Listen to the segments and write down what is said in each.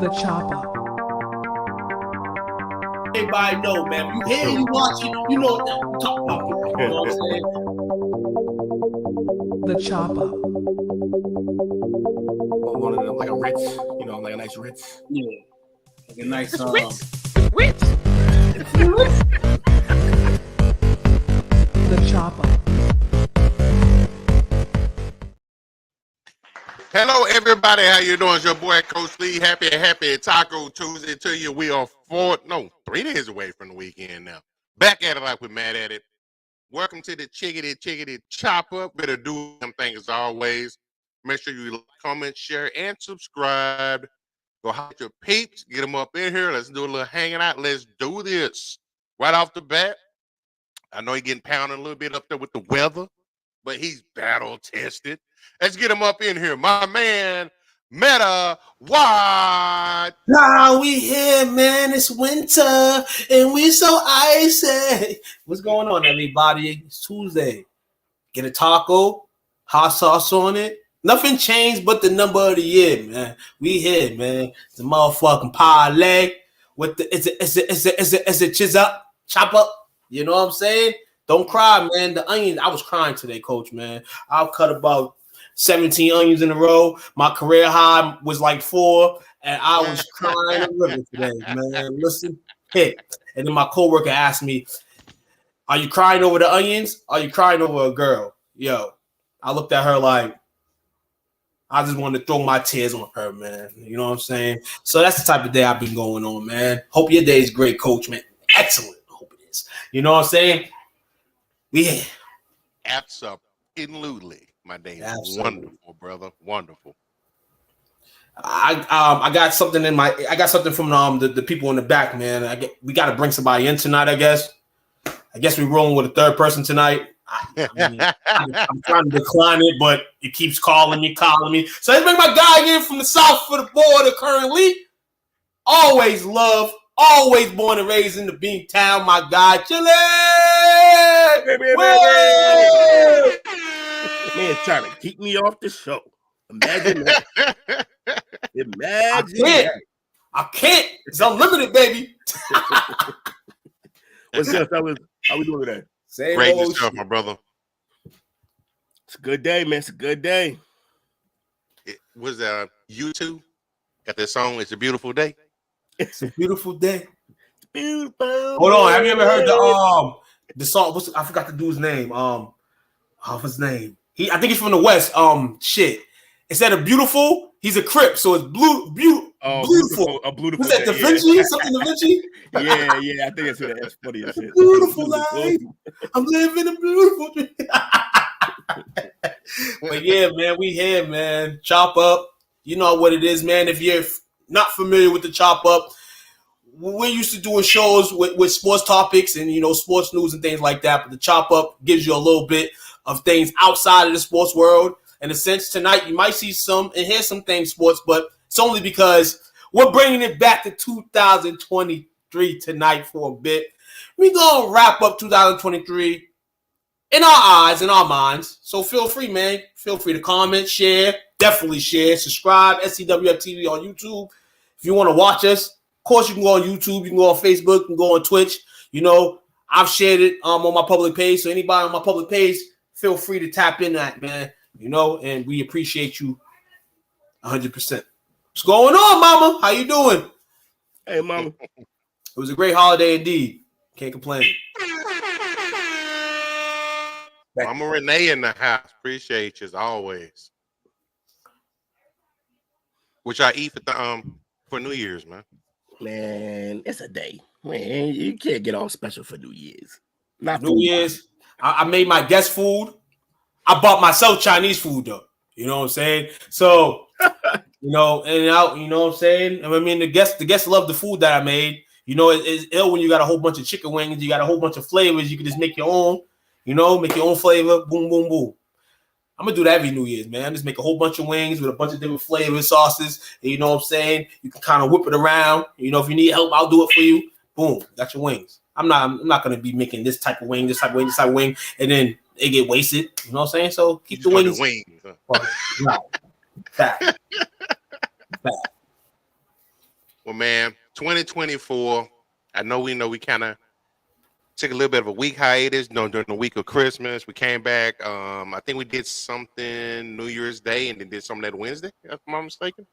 The chopper. Everybody know, man. You hear, you watch it, you know what I'm talking about. You know what I'm saying? The chopper. Or one of them, like a Ritz, you know, like a nice Ritz. Yeah. Like a nice Ritz. The chopper. Hello, everybody. How you doing? It's your boy, Coach Lee. Happy Taco Tuesday to you. We are 3 days away from the weekend now. Back at it like we're mad at it. Welcome to the Chickity Chopper. Better do them things as always. Make sure you like, comment, share, and subscribe. Go hide your peeps. Get them up in here. Let's do a little hanging out. Let's do this. Right off the bat, I know he's getting pounded a little bit up there with the weather, but he's battle tested. Let's get him up in here. My man, Meta Watt. Now we here, man. It's winter and we so icy. What's going on, everybody? It's Tuesday. Get a taco, hot sauce on it. Nothing changed but the number of the year, man. We here, man. It's a motherfucking parlay with the it's a chop up. You know what I'm saying? Don't cry, man. The onions. I was crying today, Coach, man. I've cut about 17 onions in a row. My career high was like 4, and I was crying a river today, man. Listen, hit. And then my coworker asked me, "Are you crying over the onions? Are you crying over a girl?" Yo, I looked at her like I just wanted to throw my tears on her, man. You know what I'm saying? So that's the type of day I've been going on, man. Hope your day is great, Coach, man. Excellent. Hope it is. You know what I'm saying? Yeah. Absolutely. My day is wonderful, brother. Wonderful. I got something from the people in the back, man. We got to bring somebody in tonight, I guess. I guess we're rolling with a third person tonight. I'm trying to decline it, but it keeps calling me. So let's bring my guy in from the south for the border currently. Always love, always born and raised in the Bean Town, my guy, Chile. Man, trying to keep me off the show. Imagine that. I can't. It's unlimited, baby. What's up, fellas? How we doing today? Great stuff, my brother. It's a good day, man. It's a good day. It was U2 got that song. It's a beautiful day. It's a beautiful day. It's beautiful. Hold on. Have you ever heard the song? I forgot the dude's name. What's his name? I think he's from the West. Shit. Instead of beautiful, he's a Crip, so it's beautiful. Beautiful. What's that? Da Vinci? Something Da Vinci? Yeah. I think that's funny as shit. Beautiful life. I'm living a beautiful dream. But yeah, man, we here, man. Chop Up. You know what it is, man. If you're not familiar with the Chop Up, we're used to doing shows with sports topics and, sports news and things like that. But the Chop Up gives you a little bit of things outside of the sports world. In a sense, tonight you might see some and hear some things sports, but it's only because we're bringing it back to 2023 tonight for a bit. We're going to wrap up 2023 in our eyes, in our minds. So feel free, man. Feel free to comment, share, definitely share, subscribe, STWF TV on YouTube. If you want to watch us, of course, you can go on YouTube, you can go on Facebook, you can go on Twitch. I've shared it on my public page. So anybody on my public page, feel free to tap in that, man. And we appreciate you 100%. What's going on, Mama? How you doing? Hey, Mama. It was a great holiday indeed. Can't complain. Mama Renee in the house. Appreciate you as always. Which I eat for New Year's, man. Man, it's a day. Man, you can't get all special for New Year's. Not New Year's. I made my guest food. I bought myself Chinese food though. You know what I'm saying? So, you know what I'm saying? I mean, the guests love the food that I made. It's ill when you got a whole bunch of chicken wings, you got a whole bunch of flavors, you can just make your own, make your own flavor, boom, boom, boom. I'm gonna do that every New Year's, man. Just make a whole bunch of wings with a bunch of different flavors, sauces, and you know what I'm saying? You can kind of whip it around. If you need help, I'll do it for you. Boom, got your wings. I'm not gonna be making this type of wing, this type of wing, and then they get wasted. You know what I'm saying? So keep the wings. Fact. Well, man, 2024. I know we kind of took a little bit of a week hiatus, during the week of Christmas. We came back. I think we did something New Year's Day and then did something that Wednesday, if I'm not mistaken.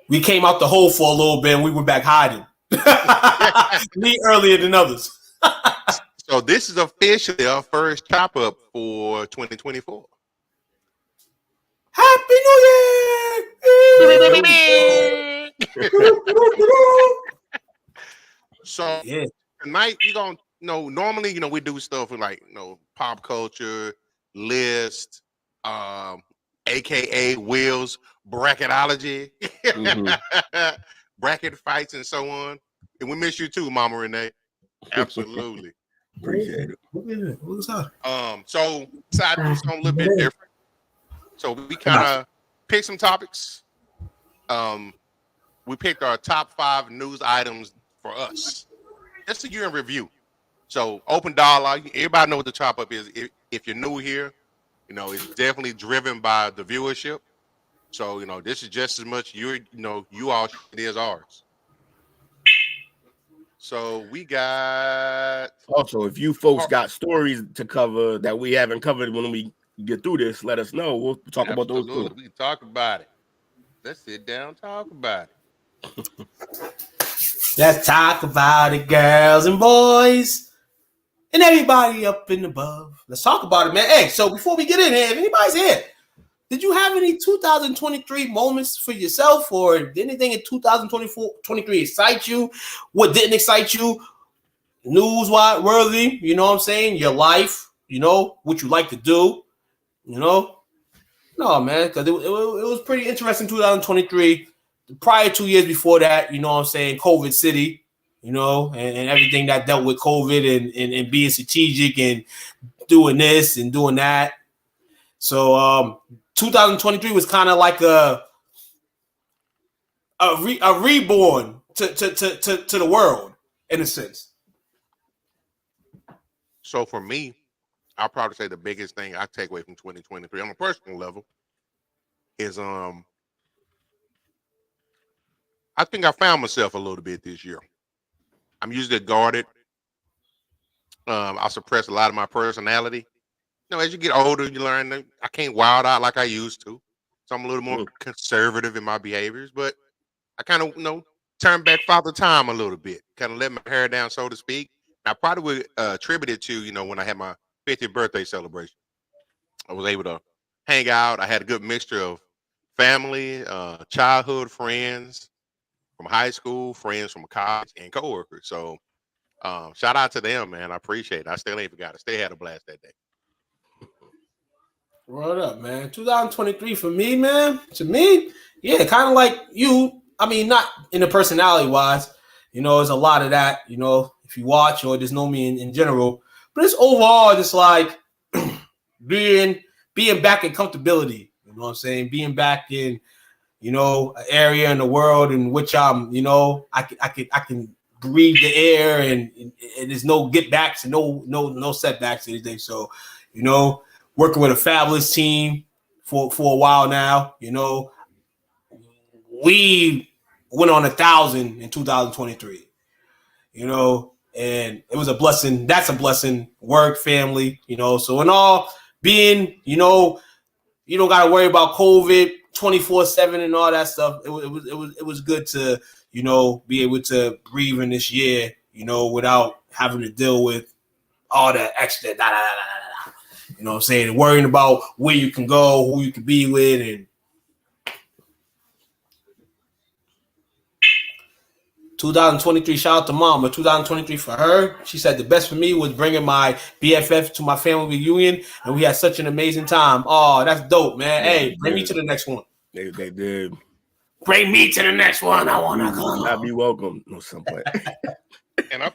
We came out the hole for a little bit and we were back hiding. Me earlier than others. So this is officially our first chop up for 2024. Happy New Year! So Yeah. tonight you're gonna normally we do stuff with like pop culture list, aka Will's bracketology, bracket fights and so on. And we miss you too, Mama Renee. Absolutely. Appreciate it. What's up? So decided to do something a little bit different. So we kind of picked some topics. We picked our top 5 news items for us. Just a year in review. So open dialogue. Everybody know what the chop up is. If you're new here, it's definitely driven by the viewership. So this is just as much you all it is ours. So we got Also, if you folks got stories to cover that we haven't covered when we get through this, let us know. We'll talk about those too. We can talk about it. Let's sit down and talk about it. Let's talk about it, girls and boys. And everybody up and above. Let's talk about it, man. Hey, so before we get in here, if anybody's here, did you have any 2023 moments for yourself, or did anything in 2023 excite you? What didn't excite you? News-worthy, you know what I'm saying? Your life, what you like to do, No, man, because it was pretty interesting 2023. The prior 2 years before that, you know what I'm saying? COVID City. And everything that dealt with COVID and being strategic and doing this and doing that. So 2023 was kind of like a reborn to the world in a sense. So for me, I'll probably say the biggest thing I take away from 2023 on a personal level is I think I found myself a little bit this year. I'm usually guarded. I suppress a lot of my personality. As you get older, you learn that I can't wild out like I used to. So I'm a little more conservative in my behaviors, but I kind of, turn back Father Time a little bit, kind of let my hair down, so to speak. I probably would attribute it to, when I had my 50th birthday celebration. I was able to hang out. I had a good mixture of family, childhood friends from high school, friends from college, and coworkers. So shout out to them, man. I appreciate it. I still ain't forgot it. Still had a blast that day. What up, man? 2023 for me, man. To me, yeah, kind of like you. I mean, not in the personality wise. There's a lot of that. If you watch or just know me in general, but it's overall just like being back in comfortability. You know what I'm saying? Being back in an area in the world in which I'm. I can breathe the air and there's no get backs and no setbacks or anything. So, working with a fabulous team for a while now. We went on 1,000 in 2023. And it was a blessing. That's a blessing. Work, family. So in all, being you don't got to worry about COVID 24/7 and all that stuff. It was good to be able to breathe in this year. Without having to deal with all that extra You know what I'm saying? Worrying about where you can go, who you can be with, and 2023, shout out to Mom, but 2023 for her, she said the best for me was bringing my BFF to my family reunion, and we had such an amazing time. Oh, that's dope, man. Hey, bring me to the next one. They did. Bring me to the next one. I want to go. I'd be welcome. No, some point. And I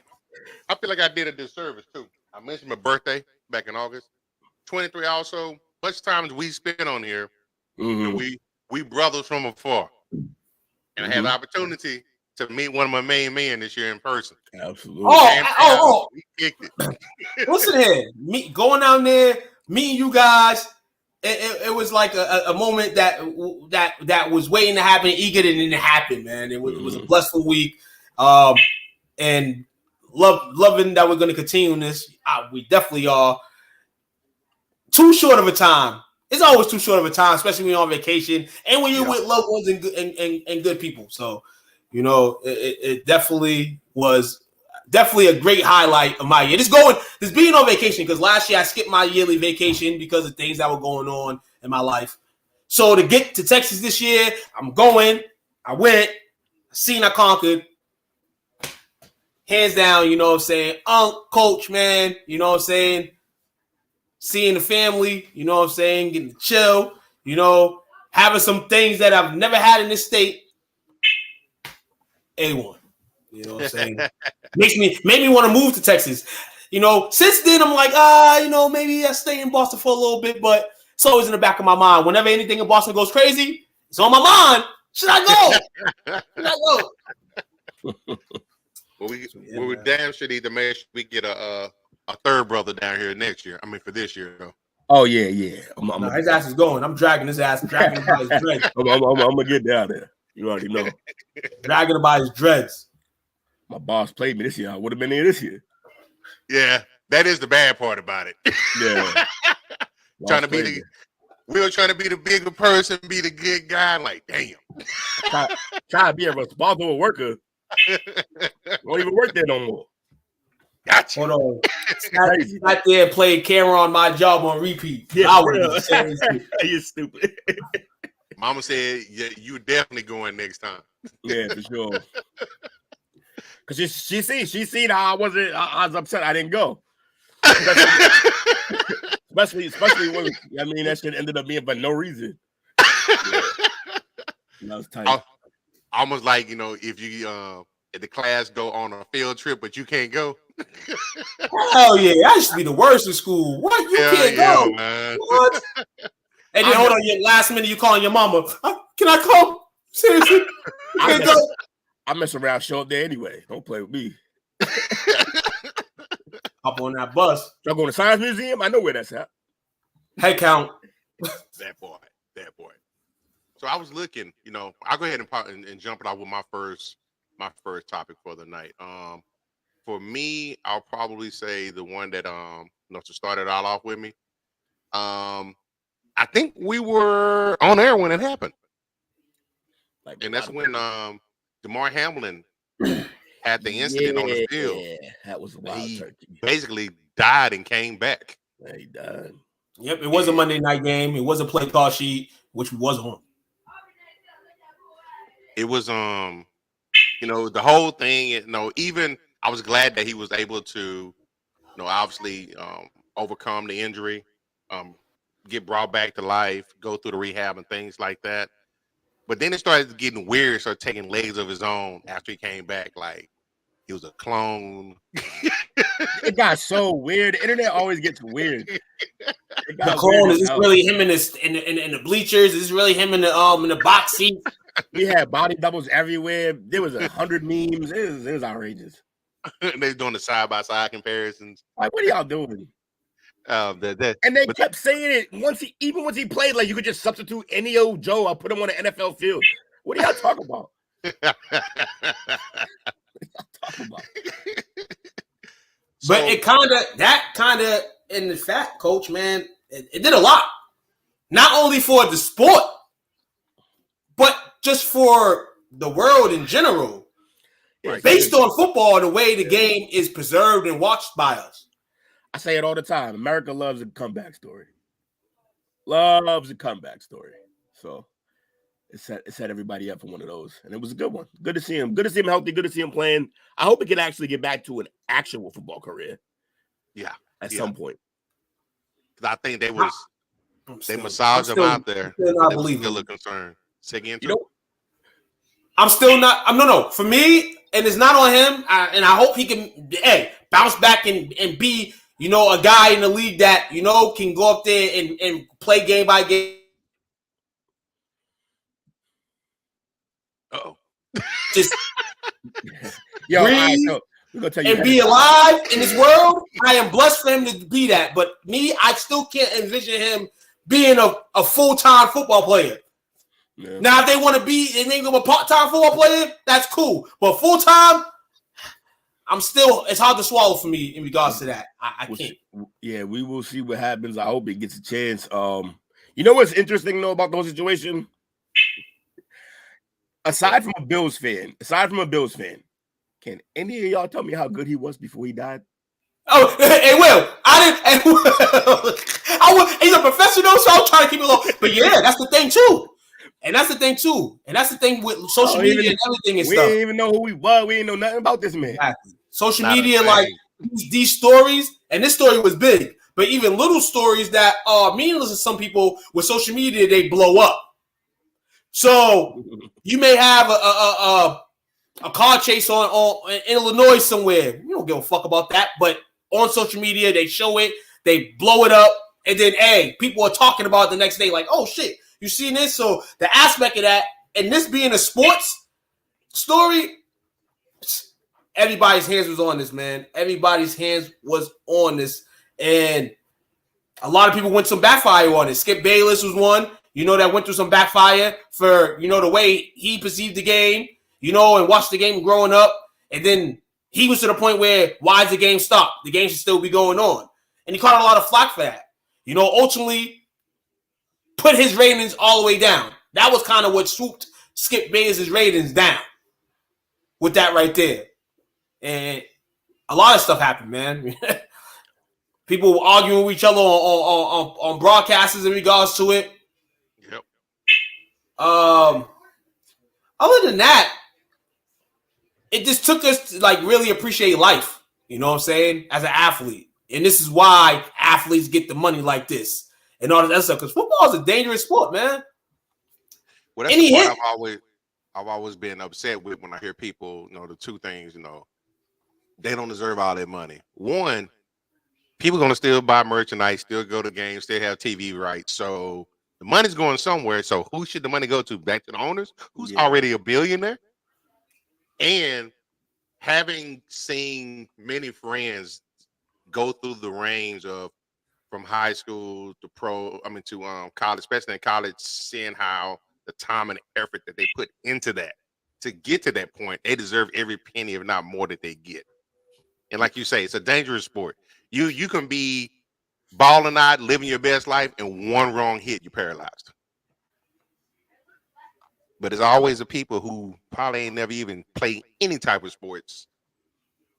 feel like I did a disservice too. I mentioned my birthday back in August. 23 also, much time as we spent on here, we brothers from afar. And I had the opportunity to meet one of my main men this year in person. Absolutely. We kicked it. Listen here, going down there, meeting you guys, it was like a moment that was waiting to happen, eager and it happened, man. It was a blissful week, and loving that we're going to continue this. We definitely are. Too short of a time. It's always too short of a time, especially when you're on vacation and when you're with loved ones and good people. So, you know, it definitely was a great highlight of my year. This being on vacation, because last year I skipped my yearly vacation because of things that were going on in my life. So to get to Texas this year, I'm going. I went. I conquered. Hands down, you know what I'm saying? Coach, man, you know what I'm saying? Seeing the family, you know what I'm saying? Getting to chill, you know, having some things that I've never had in this state. A1. You know what I'm saying? made me want to move to Texas. You know, since then I'm like, you know, maybe I stay in Boston for a little bit, but it's always in the back of my mind. Whenever anything in Boston goes crazy, it's on my mind. Should I go? Well, we damn sure need to make sure we get a third brother down here next year. I mean, for this year, though. Oh yeah. His ass is going. I'm dragging his ass, dragging him by his dreads. I'm gonna get down there. You already know. Dragging him by his dreads. My boss played me this year. I would have been there this year. Yeah, that is the bad part about it. Yeah. We were trying to be the bigger person, be the good guy. Like, damn. Try to be a responsible worker. Don't even work there no more. Gotcha. Hold on. Sat there and played camera on my job on repeat. Yeah, I would have said you're stupid. Mama said, yeah, you definitely going next time. Yeah, for sure. Because she seen how I was upset I didn't go. Especially when that shit ended up being for no reason. Yeah. That was tight. Almost like, you know, if you if the class go on a field trip but you can't go. Hell yeah, I used to be the worst in school. What? You can't go, man. What? And then hold on, your last minute you calling your mama. Can I come? Seriously? You can't go. I mess around, show up there anyway. Don't play with me. Hop on that bus. Y'all going to Science Museum? I know where that's at. Head count. That boy. So I was looking, you know, I'll go ahead and jump it out with my first topic for the night. For me, I'll probably say the one that to start it all off with me. I think we were on air when it happened. And that's when DeMar Hamlin had the incident on the field. Yeah, that was a wild turkey. Basically died and came back. Yeah, he died. Yep, it was a Monday night game. It was a play call sheet, which was on. It was you know, the whole thing, you know, even I was glad that he was able to, you know, obviously overcome the injury, get brought back to life, go through the rehab and things like that. But then it started getting weird, started taking legs of his own after he came back. Like he was a clone. It got so weird. The internet always gets weird. The clone, is this really him in the bleachers? Is this really him in the box seat? We had body doubles everywhere. There was 100 memes. It was outrageous. They're doing the side-by-side comparisons. Like, what are y'all doing? And they kept saying it even once he played, like you could just substitute any old Joe. I'll put him on the NFL field. What are y'all talking about? But it kind of in the fact, coach, man, it did a lot. Not only for the sport, but just for the world in general. Right. Based on football, the way the game is preserved and watched by us. I say it all the time. America loves a comeback story. Loves a comeback story. So it set everybody up for one of those. And it was a good one. Good to see him. Good to see him healthy. Good to see him playing. I hope he can actually get back to an actual football career. Yeah. At some point. Because I think they massaged him out there. I'm still not believing. Still a concern. Say again, I'm still not. No. For me, and it's not on him. And I hope he can bounce back and be, you know, a guy in the league that, you know, can go up there and play game by game. Uh-oh. Just Yo, breathe we're gonna tell you and be alive in this world. I am blessed for him to be that. But me, I still can't envision him being a full-time football player. Yeah. Now, if they want to be a part-time football player, that's cool. But full-time, it's hard to swallow for me in regards to that. I can't. Yeah, we will see what happens. I hope he gets a chance. You know what's interesting though about the whole situation? Aside from a Bills fan, can any of y'all tell me how good he was before he died? Oh, hey, Will, he's a professional, so I'm trying to keep it low. But yeah, that's the thing too. And that's the thing with social media and everything and we stuff. didn't even know who he was. We didn't know nothing about this man. Exactly. Social media, like these stories, and this story was big, but even little stories that are meaningless to some people with social media, they blow up. So you may have a car chase on in Illinois somewhere. We don't give a fuck about that, but on social media, they show it, they blow it up, and then people are talking about it the next day, like, oh shit, you seen this? So the aspect of that, and this being a sports story, everybody's hands was on this, man. Everybody's hands was on this, and a lot of people went some backfire on it. Skip Bayless was one, that went through some backfire for, the way he perceived the game, and watched the game growing up. And then he was to the point where, why is the game stopped? The game should still be going on. And he caught a lot of flack for that. Ultimately put his ratings all the way down. That was kind of what swooped Skip Bayless' ratings down with that right there. And a lot of stuff happened, man. People arguing with each other on broadcasts in regards to it. Yep. Other than that, it just took us to really appreciate life. You know what I'm saying? As an athlete. And this is why athletes get the money like this and all that stuff. Because football is a dangerous sport, man. Well, that's the part I've always been upset with when I hear people, the two things, they don't deserve all that money. One, people going to still buy merchandise, still go to games, still have TV rights. So the money's going somewhere. So who should the money go to? Back to the owners? Who's already a billionaire? And having seen many friends go through the range of from high school to college, especially in college, seeing how the time and effort that they put into that to get to that point, they deserve every penny, if not more, that they get. And like you say, it's a dangerous sport. You can be balling out, living your best life, and one wrong hit, you're paralyzed. But there's always the people who probably ain't never even played any type of sports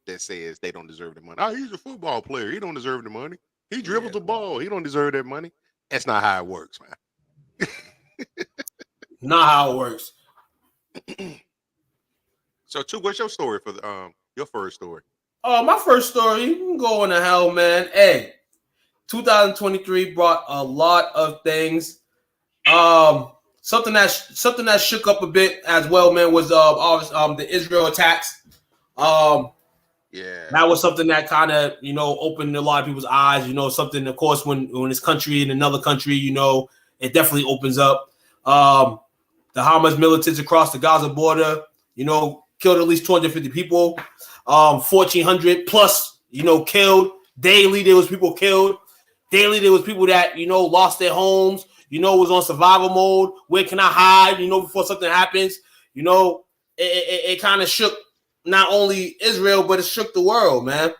that says they don't deserve the money. Oh, he's a football player. He don't deserve the money. He dribbles the ball. He don't deserve that money. That's not how it works, man. Not how it works. So, what's your story for your first story? My first story, you can go on to hell, man. Hey, 2023 brought a lot of things. Something that shook up a bit as well, man, was the Israel attacks. That was something that kind of, opened a lot of people's eyes. Something, of course, when this country in another country, it definitely opens up. The Hamas militants across the Gaza border, killed at least 250 people, 1,400 plus, killed. Daily, there was people killed. Daily, there was people that, lost their homes, was on survival mode. Where can I hide, before something happens? It kind of shook not only Israel, but it shook the world, man.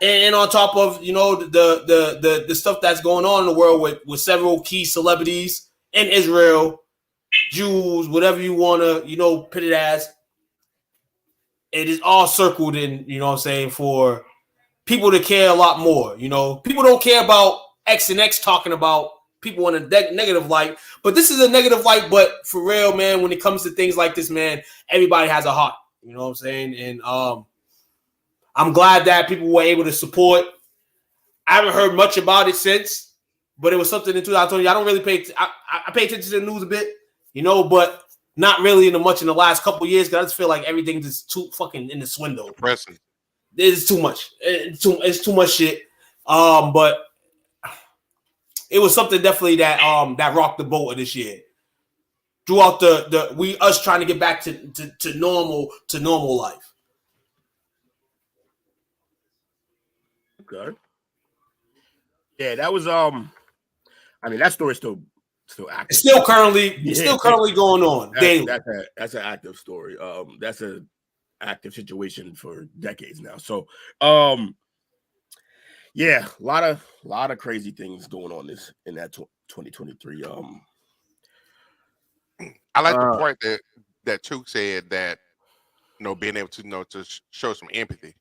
And on top of, the stuff that's going on in the world with several key celebrities in Israel, Jews, whatever you want to, put it as, it is all circled in, for people to care a lot more. People don't care about X and X talking about people in a negative light, but this is a negative light. But for real, man, when it comes to things like this, man, everybody has a heart. You know what I'm saying? And I'm glad that people were able to support. I haven't heard much about it since, but it was something in 2020. I don't really I pay attention to the news a bit, but not really much in the last couple of years because I just feel like everything's just too fucking in the swindle. Depressing. It's too much. It's too much shit. But it was something definitely that rocked the boat of this year. Throughout us trying to get back to normal life. Okay. Yeah, that was I I mean, that story's still active. It's still currently going on daily. That's an active story. That's an active situation for decades now. So, yeah, a lot of crazy things going on in that 2023. I like the part that Chook said that being able to to show some empathy.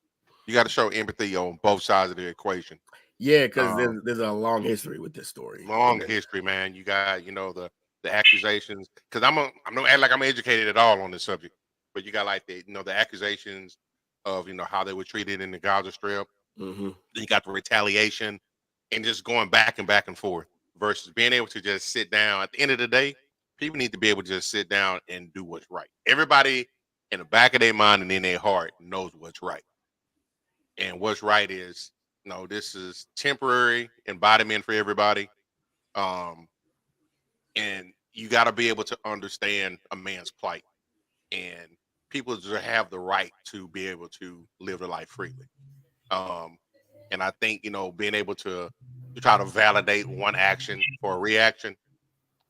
You got to show empathy on both sides of the equation. Yeah, because there's a long history with this story. Long history, man. You got the accusations. Because I'm not act like I'm educated at all on this subject, but you got like the the accusations of how they were treated in the Gaza Strip. Mm-hmm. Then you got the retaliation, and just going back and forth versus being able to just sit down. At the end of the day, people need to be able to just sit down and do what's right. Everybody in the back of their mind and in their heart knows what's right. And what's right is, this is temporary embodiment for everybody. And you got to be able to understand a man's plight. And people just have the right to be able to live their life freely. And I think, being able to try to validate one action for a reaction,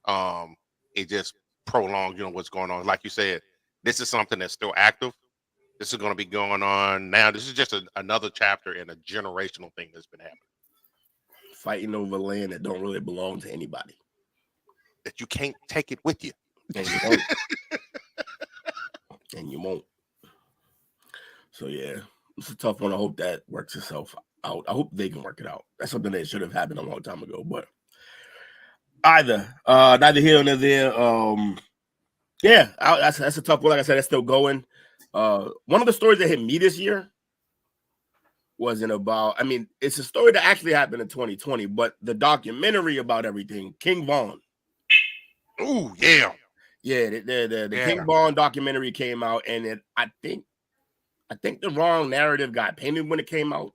it just prolongs, what's going on. Like you said, this is something that's still active. This is going to be going on now. This is just another chapter in a generational thing that's been happening. Fighting over land that don't really belong to anybody. That you can't take it with you. And you won't. And you won't. So, yeah, it's a tough one. I hope that works itself out. I hope they can work it out. That's something that should have happened a long time ago. But neither here nor there. Yeah, that's a tough one. Like I said, that's still going. One of the stories that hit me this year wasn't about, it's a story that actually happened in 2020, but the documentary about everything, King Von. Oh, yeah. Yeah, the King Von documentary came out, and I think the wrong narrative got painted when it came out.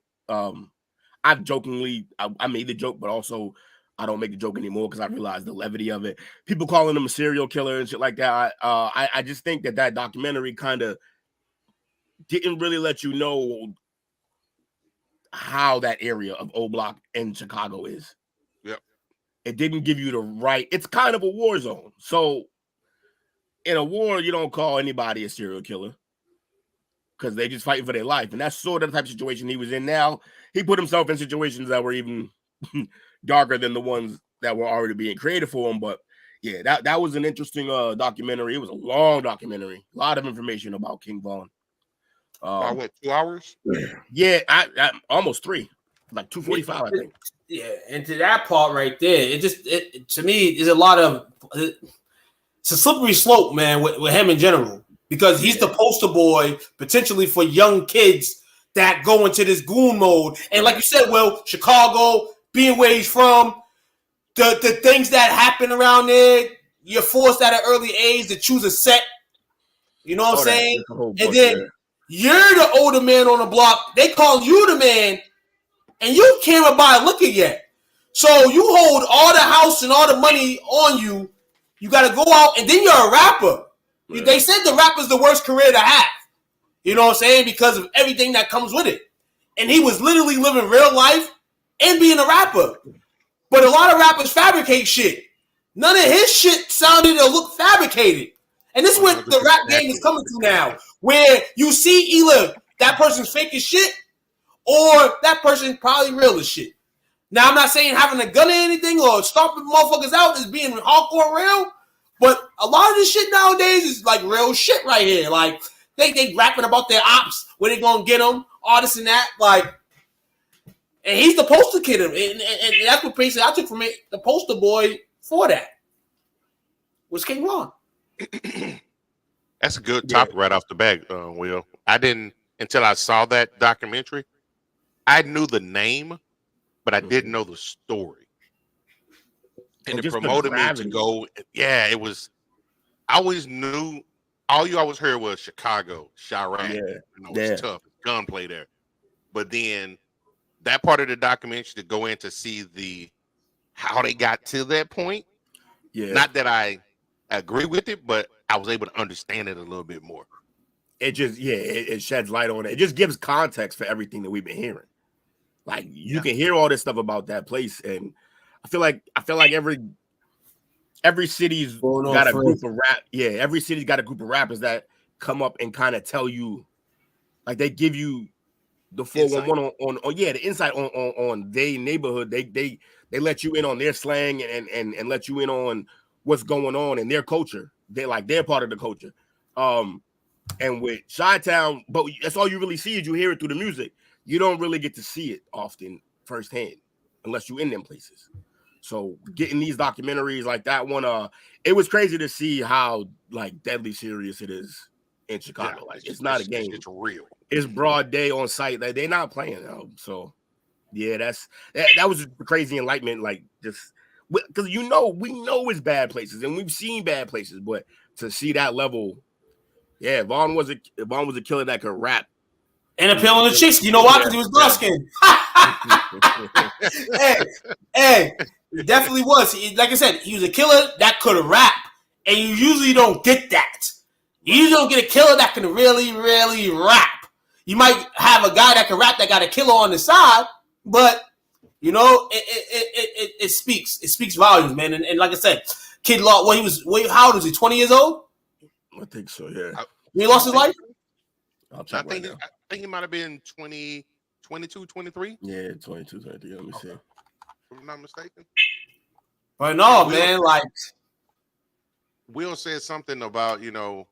I've jokingly, I made the joke, but also I don't make the joke anymore because I realized the levity of it. People calling him a serial killer and shit like that. I just think that documentary kind of didn't really let you know how that area of O Block in Chicago is. Yep. It didn't give you the right. It's kind of a war zone. So in a war, you don't call anybody a serial killer because they just fighting for their life. And that's sort of the type of situation he was in now. He put himself in situations that were even darker than the ones that were already being created for him. But yeah, that was an interesting documentary. It was a long documentary. A lot of information about King Von. About what, 2 hours? Yeah, I almost 3, like 2:45, I think. Yeah, and to that part right there, it to me is a lot of it's a slippery slope, man, with him in general, because he's the poster boy potentially for young kids that go into this goon mode. And like you said, Will, Chicago, being where he's from, the things that happen around there, you're forced at an early age to choose a set. You know what I'm saying? And then you're the older man on the block. They call you the man, and you can't buy a liquor yet. So you hold all the house and all the money on you. You got to go out, and then you're a rapper. Yeah. They said the rapper's the worst career to have. You know what I'm saying? Because of everything that comes with it. And he was literally living real life and being a rapper. But a lot of rappers fabricate shit. None of his shit sounded or looked fabricated. And this is what the rap game is coming to now, where you see either that person's fake as shit or that person probably real as shit. Now, I'm not saying having a gun or anything or stomping motherfuckers out is being hardcore real, but a lot of this shit nowadays is like real shit right here. Like, they rapping about their ops, where they gonna get them, all this and that. Like, and he's the poster kid. And that's what basically I took from it, the poster boy for that was King Von. That's a good topic right off the bat, Will. I didn't, until I saw that documentary, I knew the name, but I didn't know the story. And it promoted me to go. Yeah, it was. I always knew. All you always heard was Chicago, Chirac. It's tough gunplay there. But then that part of the documentary to go in to see how they got to that point. Yeah. Not that I agree with it, but I was able to understand it a little bit more. It just, it sheds light on it. It just gives context for everything that we've been hearing. Like, you can hear all this stuff about that place, and I feel like every city's got a group of rap. Yeah, every city's got a group of rappers that come up and kind of tell you, like they give you the 411 on the insight on their neighborhood. They let you in on their slang and let you in on what's going on in their culture. They're part of the culture. And with Chi-Town, but that's all you really see is you hear it through the music. You don't really get to see it often firsthand unless you're in them places. So getting these documentaries like that one, it was crazy to see how like deadly serious it is in Chicago. Like it's not a game. It's real. It's broad day on site. Like they're not playing. So yeah, that was just crazy enlightenment. Like just because we know it's bad places and we've seen bad places, but to see that level, yeah, Vaughn was a killer that could rap and appealing to chicks. You know why? Because he was dark skinned. hey, he definitely was. Like I said, he was a killer that could rap, and you usually don't get that. You usually don't get a killer that can really, really rap. You might have a guy that can rap that got a killer on the side, but you know, it speaks volumes, man. And like I said, Kid Law, how old was he? 20 years old? I think so, yeah. He lost his life? I think he might have been 22, 23. Yeah, 22, 23. Let me see. If I'm not mistaken. But no, man, like Will said something about, being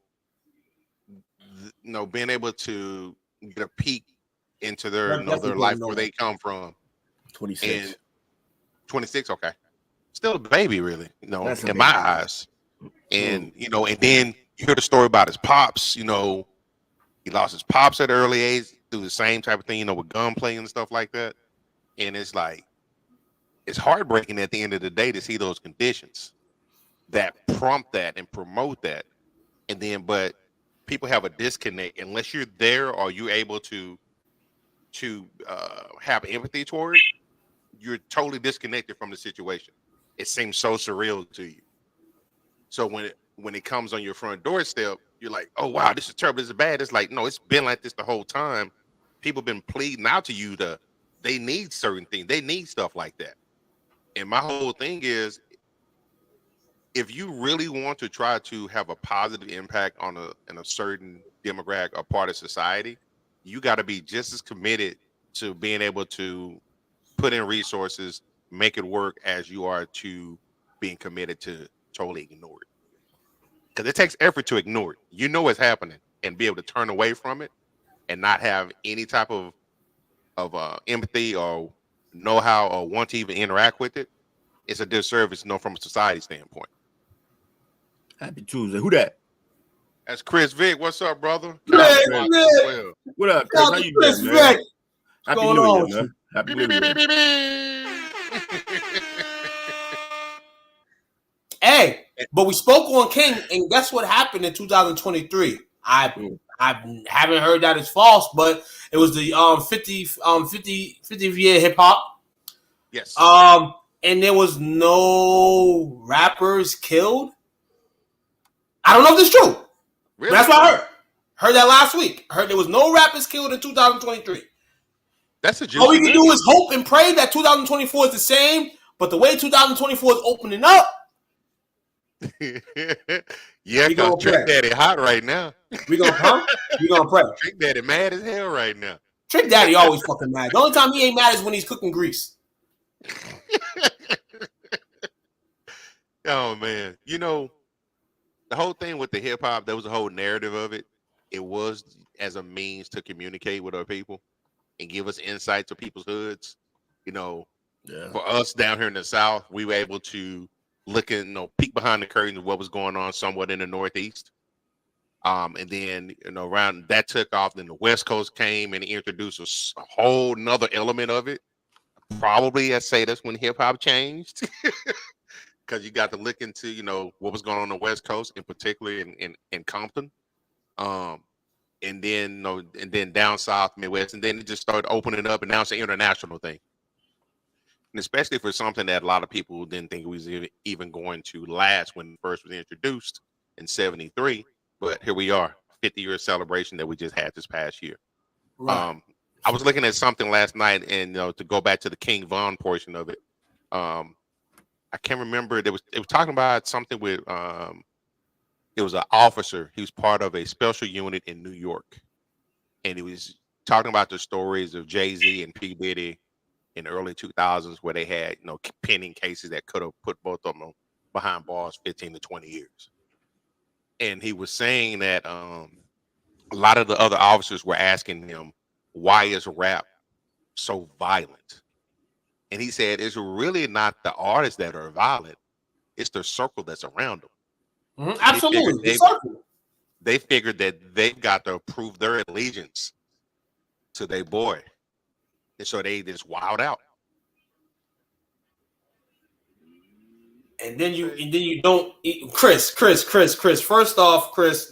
able to get a peek into their life where they come from. 26. And 26, okay. Still a baby, really, in my eyes. And, and then you hear the story about his pops, he lost his pops at an early age through the same type of thing, with gunplay and stuff like that. And it's like, it's heartbreaking at the end of the day to see those conditions that prompt that and promote that. And then, but people have a disconnect unless you're there or you're able to have empathy toward it. You're totally disconnected from the situation. It seems so surreal to you. So when it comes on your front doorstep, you're like, oh wow, this is terrible, this is bad. It's like, no, it's been like this the whole time. People been pleading out to you they need certain things, they need stuff like that. And my whole thing is, if you really want to try to have a positive impact in a certain demographic or part of society, you got to be just as committed to being able to put in resources, make it work, as you are to being committed to totally ignore it. Because it takes effort to ignore it. You know what's happening and be able to turn away from it and not have any type of empathy or know-how or want to even interact with it. It's a disservice, from a society standpoint. Happy Tuesday. Who that? That's Chris Vick. What's up, brother? What up, Chris? How you doing, man? Happy New Year, man. Happy New Year. Hey, but we spoke on King, and guess what happened in 2023? I haven't heard that it's false, but it was the 50th year hip hop. Yes. And there was no rappers killed. I don't know if it's true. Really? But that's what I heard. Heard that last week. I heard there was no rappers killed in 2023. That's a juicy all we can do is hope and pray that 2024 is the same, but the way 2024 is opening up. Yeah, because Trick Daddy hot right now. We gonna pray. Trick Daddy mad as hell right now. Trick Daddy always fucking mad. The only time he ain't mad is when he's cooking grease. Oh man, the whole thing with the hip hop, there was a whole narrative of it. It was as a means to communicate with our people and give us insight to people's hoods. For us down here in the South, we were able to look and peek behind the curtain of what was going on somewhat in the Northeast. And then around that took off. Then the West Coast came and introduced a whole nother element of it. Probably, I say that's when hip hop changed, because you got to look into what was going on the West Coast, in particular in Compton, and then down south, Midwest, and then it just started opening up, and now it's an international thing. And especially for something that a lot of people didn't think was even going to last when it first was introduced in '73. But here we are, 50-year celebration that we just had this past year. Right. I was looking at something last night, and to go back to the King Von portion of it, I can't remember. It was talking about something with it was an officer. He was part of a special unit in New York, and he was talking about the stories of Jay-Z and P. Diddy in the early 2000s, where they had pending cases that could have put both of them behind bars 15 to 20 years. And he was saying that a lot of the other officers were asking him, why is rap so violent? And he said, it's really not the artists that are violent. It's the circle that's around them. Mm-hmm. Absolutely. They figured that they've got to prove their allegiance to their boy. And so they just wild out. And then you don't Chris. First off, Chris,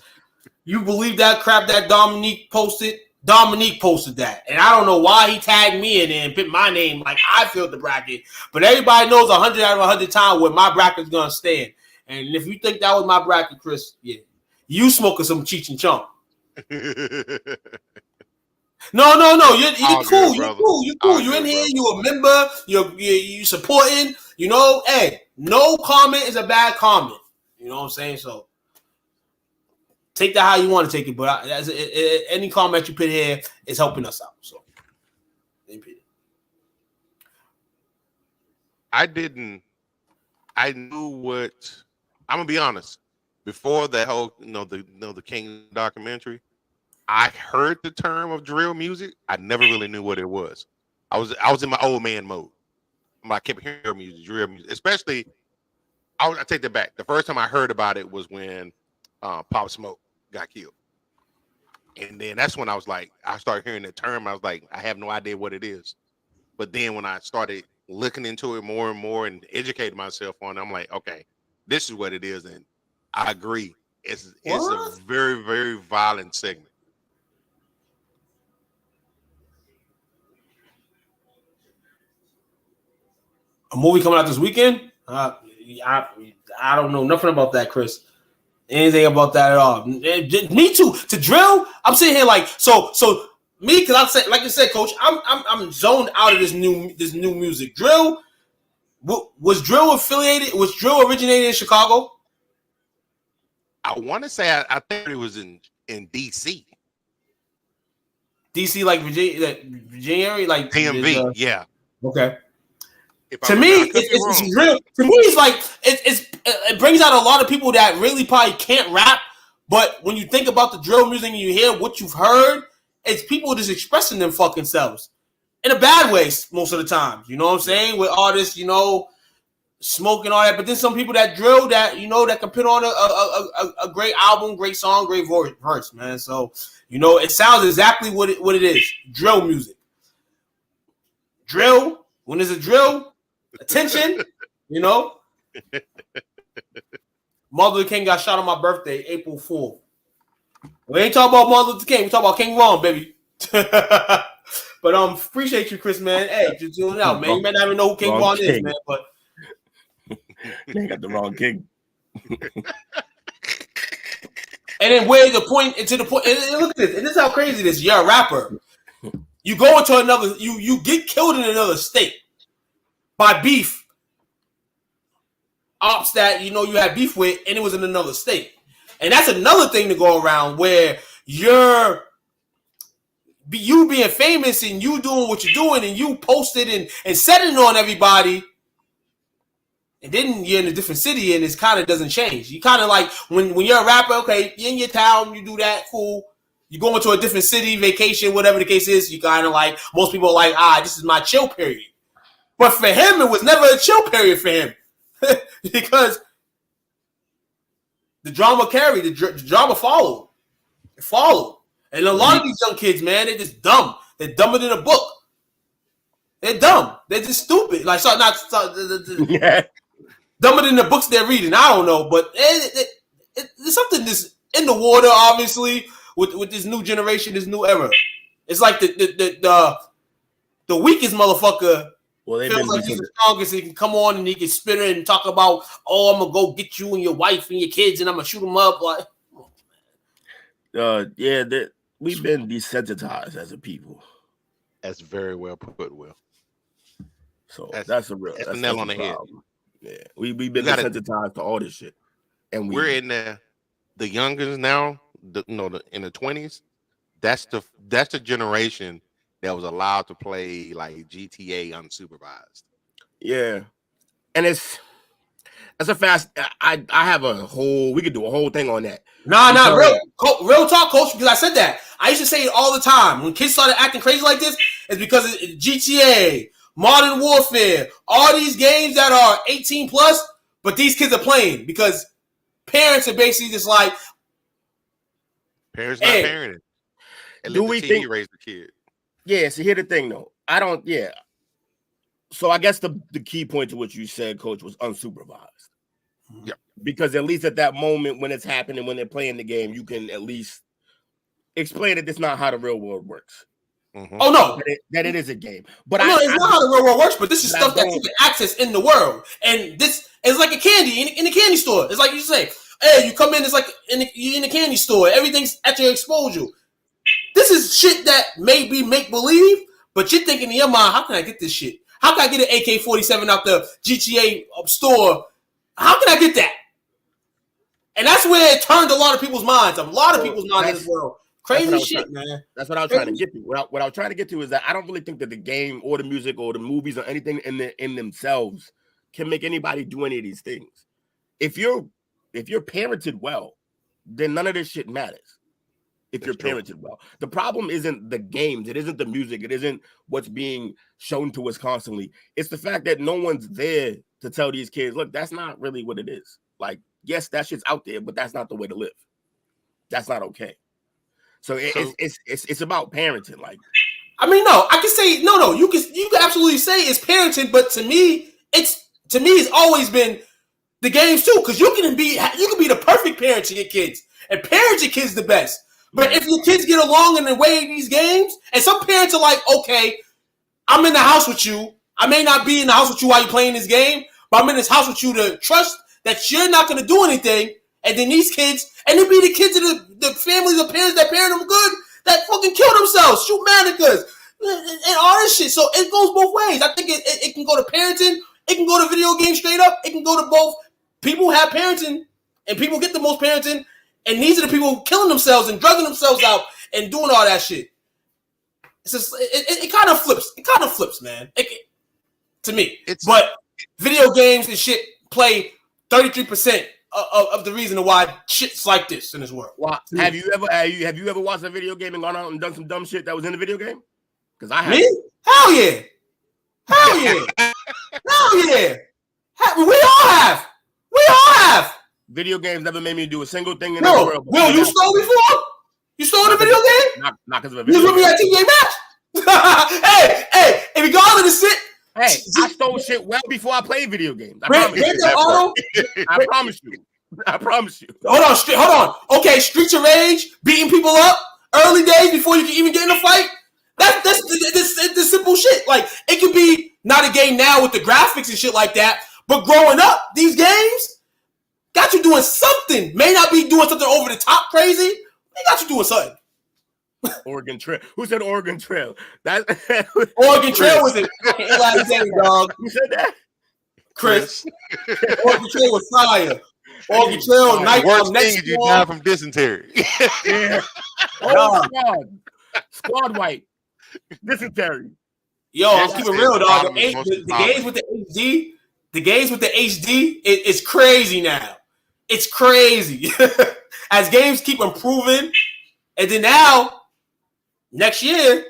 you believe that crap that Dominique posted? Dominique posted that. And I don't know why he tagged me in there and put my name like I filled the bracket. But everybody knows 100 out of 100 times where my bracket's gonna stand. And if you think that was my bracket, Chris, yeah. You smoking some Cheech and Chong. No. You're cool. You're cool. You're in here. You're a member. You supporting. Hey, no comment is a bad comment. You know what I'm saying? So take that how you want to take it. But any comment you put here is helping us out. So I knew what. I'm gonna be honest. Before that whole, the King documentary, I heard the term of drill music. I never really knew what it was. I was in my old man mode. I kept hearing music, drill music, especially. I take that back. The first time I heard about it was when Pop Smoke got killed, and then that's when I started hearing the term. I was like, I have no idea what it is. But then when I started looking into it more and more and educating myself on it, I'm like, okay, this is what it is, and I agree. It's a very, very violent segment. A movie coming out this weekend? I don't know nothing about that, Chris. Anything about that at all? Me too. To drill, I'm sitting here like so. Me, because I said, like I said, Coach, I'm zoned out of this new music. Drill was drill affiliated. Was drill originated in Chicago? I want to say I think it was in DC. DC, like Virginia, like DMV, yeah. Okay. To me, it's real. To me, it's like it brings out a lot of people that really probably can't rap. But when you think about the drill music and you hear what you've heard, it's people just expressing them fucking selves in a bad way most of the time. You know what I'm saying? With artists, smoking all that. But then some people that drill that that can put on a great album, great song, great verse, man. So it sounds exactly what it is. Drill music. Drill. When there's a drill, attention. Martin Luther King got shot on my birthday, April 4th. We ain't talking about Martin Luther King. We talking about King Von, baby. But appreciate you, Chris, man. Hey, just tuning out, man. You may not even know who King Von is, man. But they got the wrong king. And then where the point to the point. And look at this. And this is how crazy this is. You're a rapper. You go into another. You get killed in another state by beef. Ops that you had beef with, and it was in another state. And that's another thing to go around where you being famous and you doing what you're doing and you posted and setting on everybody. And then you're in a different city and it kind of doesn't change. You kind of like when you're a rapper, okay, you're in your town, you do that, cool. You go into a different city, vacation, whatever the case is, you kind of like, most people are like, this is my chill period. But for him, it was never a chill period for him. Because the drama carried, the drama followed. It followed. And a lot of these young kids, man, they're just dumb. They're dumber than a book. They're dumb. They're just stupid. Like, dumber than the books they're reading. I don't know. But there's something that's in the water, obviously, with this new generation, this new era. It's like the weakest motherfucker. Well, feels like he's the strongest. He can come on and he can spit it and talk about, I'm gonna go get you and your wife and your kids, and I'm gonna shoot them up. Like, we've been desensitized as a people. That's very well put, Will. So that's a nail on the head. Yeah, we've been desensitized to all this shit, and we're in the youngers now. In the 20s. That's the generation that was allowed to play like GTA unsupervised. Yeah, and that's a fast. I have a whole. We could do a whole thing on that. Nah, real talk, coach. Because I said that. I used to say it all the time. When kids started acting crazy like this, it's because of GTA, Modern Warfare, all these games that are 18 plus, but these kids are playing because parents are basically just like, parents not parenting. And do let we the TV think raise the kid? Yeah. So here's the thing, though. I don't. Yeah. So I guess the key point to what you said, Coach, was unsupervised. Yeah. Because at least at that moment when it's happening, when they're playing the game, you can at least explain that it's not how the real world works. Mm-hmm. Oh no, that it is a game. But no, it's not how the real world works. But this is stuff that you can access in the world, and this is like a candy in the candy store. It's like you say, hey, you come in, it's like you're in the candy store. Everything's at your exposure. This is shit that may be make believe, but you're thinking in your mind, how can I get this shit? How can I get an AK-47 out the GTA store? How can I get that? And that's where it turned a lot of people's minds. A lot of people's minds in this world. Crazy shit, man. That's what I was trying to get to. What I was trying to get to is that I don't really think that the game or the music or the movies or anything in themselves can make anybody do any of these things. If you're parented well, then none of this shit matters. If you're parented well, the problem isn't the games, it isn't the music, it isn't what's being shown to us constantly. It's the fact that no one's there to tell these kids, look, that's not really what it is. Like, yes, that shit's out there, but that's not the way to live. That's not okay. So it's about parenting. Like, I mean, no, I can say no. You can absolutely say it's parenting, but to me, it's always been the games too. Because you can be the perfect parent to your kids and parent your kids the best. But if your kids get along in the way of these games, and some parents are like, okay, I'm in the house with you. I may not be in the house with you while you're playing this game, but I'm in this house with you to trust that you're not going to do anything. And then these kids, and it be the kids of the families of parents that parent them good, that fucking kill themselves, shoot mannequins, and all this shit. So it goes both ways. I think it can go to parenting. It can go to video games straight up. It can go to both. People have parenting, and people get the most parenting. And these are the people killing themselves and drugging themselves out and doing all that shit. It's just it kind of flips. It kind of flips, man. To me, but video games and shit play 33% of the reason why shit's like this in this world. Well, have you ever watched a video game and gone out and done some dumb shit that was in the video game? Because I have. Me? Hell yeah! Hell yeah! Hell yeah! We all have. We all have. Video games never made me do a single thing in the world. Will, you stole before? You stole in a video game? Not because of a video game. You was with me at TJ match? hey, if you go out of the shit. Hey, I stole shit well before I played video games. I promise you. I promise you. Hold on. Okay, Streets of Rage, beating people up early days before you can even get in a fight. That's the simple shit. Like, it could be not a game now with the graphics and shit like that, but growing up, these games got you doing something. May not be doing something over the top crazy. They got you doing something. Oregon Trail. Who said Oregon Trail? Oregon Trail was a fucking Eli dog. Who said that? Chris. Oregon Trail was fire. Oregon Trail, night worst thing is you die from dysentery. Yeah. Squad white. Dysentery. Yo, I'm keeping real, dog. The games with the HD, it's crazy now. It's crazy. As games keep improving, and then now, next year,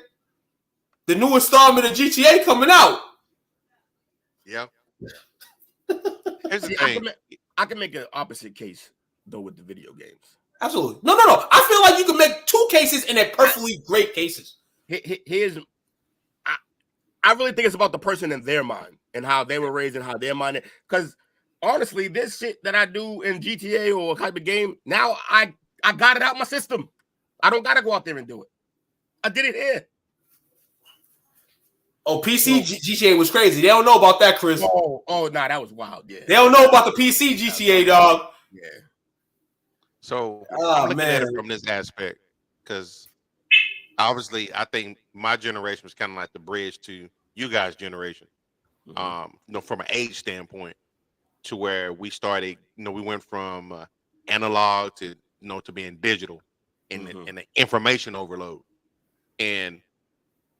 the new installment of GTA coming out. Yep. Here's the thing. I can make an opposite case, though, with the video games. Absolutely. No. I feel like you can make two cases and they're perfectly great cases. I really think it's about the person in their mind and how they were raised and how their mind is. Because honestly, this shit that I do in GTA or type of game, now I got it out my system. I don't got to go out there and do it. I did it here. Oh, PC GTA was crazy. They don't know about that, Chris. Nah, that was wild. Yeah. They don't know about the PC GTA, dog. Yeah. So I'm looking at it from this aspect because obviously I think my generation was kind of like the bridge to you guys' generation. From an age standpoint. to where we started, we went from analog to, to being digital and the information overload. And,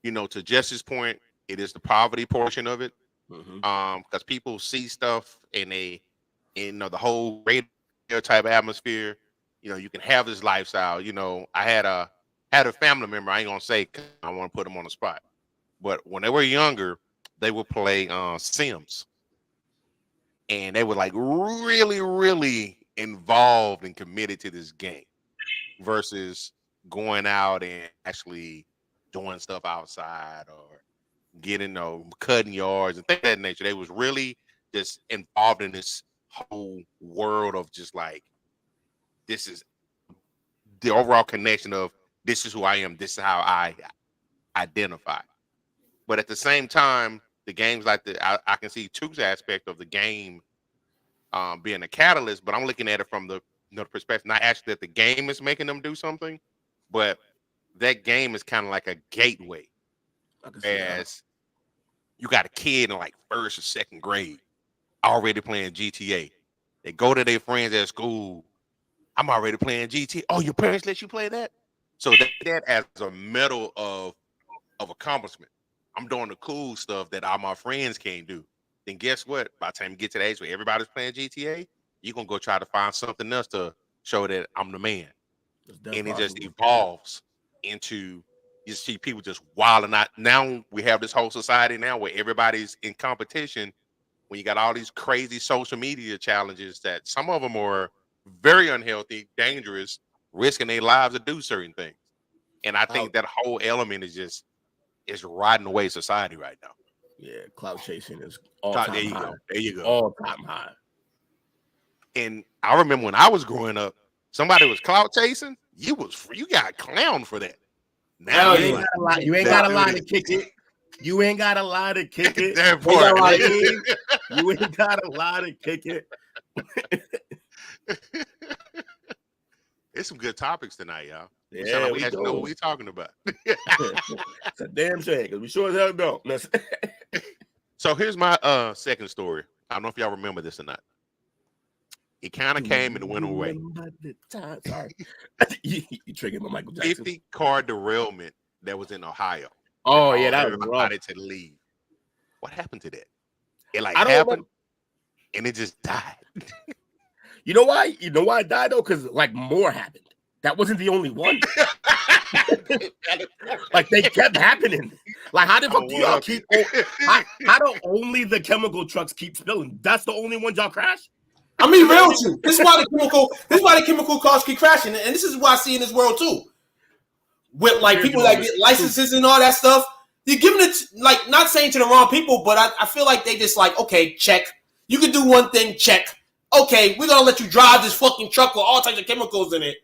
to Jesse's point, it is the poverty portion of it. Because people see stuff and they, the whole radio type atmosphere, you can have this lifestyle. I had a family member, I ain't gonna say 'cause I want to put them on the spot, but when they were younger, they would play Sims, and they were like really, really involved and committed to this game versus going out and actually doing stuff outside or getting cutting yards and things of that nature. They was really just involved in this whole world of just like, this is the overall connection of, this is who I am, this is how I identify. But at the same time, the games like I can see Two's aspect of the game being a catalyst, but I'm looking at it from the perspective, not actually that the game is making them do something, but that game is kind of like a gateway. As you got a kid in like first or second grade already playing GTA. They go to their friends at school. I'm already playing GTA. Oh, your parents let you play that? So that as a medal of accomplishment. I'm doing the cool stuff that all my friends can't do. Then guess what? By the time you get to the age where everybody's playing GTA, you're going to go try to find something else to show that I'm the man. And it just evolves into, you see people just wilding out. Now we have this whole society now where everybody's in competition, when you got all these crazy social media challenges that some of them are very unhealthy, dangerous, risking their lives to do certain things. And I think that whole element is riding away society right now. Yeah, clout chasing is all-time high. There you go. All-time high. And I remember when I was growing up, somebody was clout chasing, you got clowned for that. Now you ain't got a lie to kick it. You ain't got a lie to kick it. That part. You ain't got a lie to kick it. It's some good topics tonight, y'all. Yeah, we know what we're talking about. It's a damn shame because we sure as hell don't. So here's my second story. I don't know if y'all remember this or not. It kind of came and went away. Sorry. you triggered my Michael Jackson. 50-car derailment that was in Ohio. Oh, yeah, that was everybody to leave. What happened to that? It happened and it just died. You know why? You know why it died though? Because more happened. That wasn't the only one. They kept happening. How the fuck do y'all keep? How do only the chemical trucks keep spilling? That's the only ones y'all crash. I mean, real with you. This is why the chemical cars keep crashing, and this is why I see in this world too. With people that get licenses and all that stuff, you're giving it not saying to the wrong people, but I feel like they just okay, check. You can do one thing, check. Okay, we're gonna let you drive this fucking truck with all types of chemicals in it.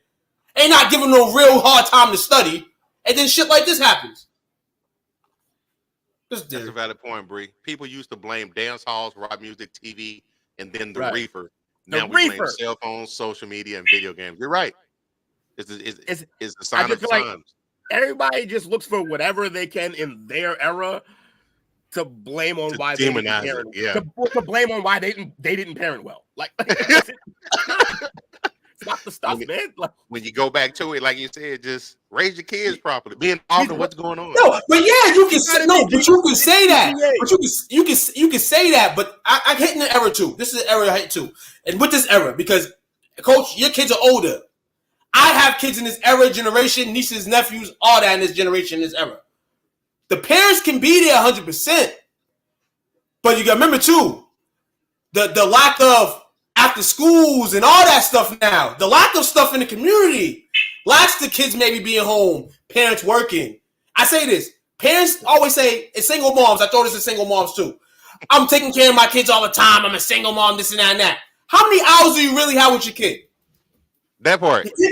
Ain't not giving no real hard time to study, and then shit like this happens. That's a valid point, Bree. People used to blame dance halls, rock music, TV, and then the reefer. Now we blame cell phones, social media, and video games. You're right. It's the sign of the times. Everybody just looks for whatever they can in their era to blame on why they didn't parent. Yeah. To blame on why they didn't parent well. It's not the stuff, man. When you go back to it, like you said, just raise your kids properly. Be involved in what's going on. No, but yeah, you can say but you can say that. But you can say that. But I hate in the era too. This is an era I hate too. And with this era, because Coach, your kids are older. I have kids in this era, generation, nieces, nephews, all that in this generation, this era. The parents can be there 100%, but you got to remember too, the lack of after schools and all that stuff now, the lack of stuff in the community, lacks the kids maybe being home, parents working. I say this, parents always say, it's single moms, I told this to single moms too, I'm taking care of my kids all the time, I'm a single mom, this and that and that. How many hours do you really have with your kid? That part. Your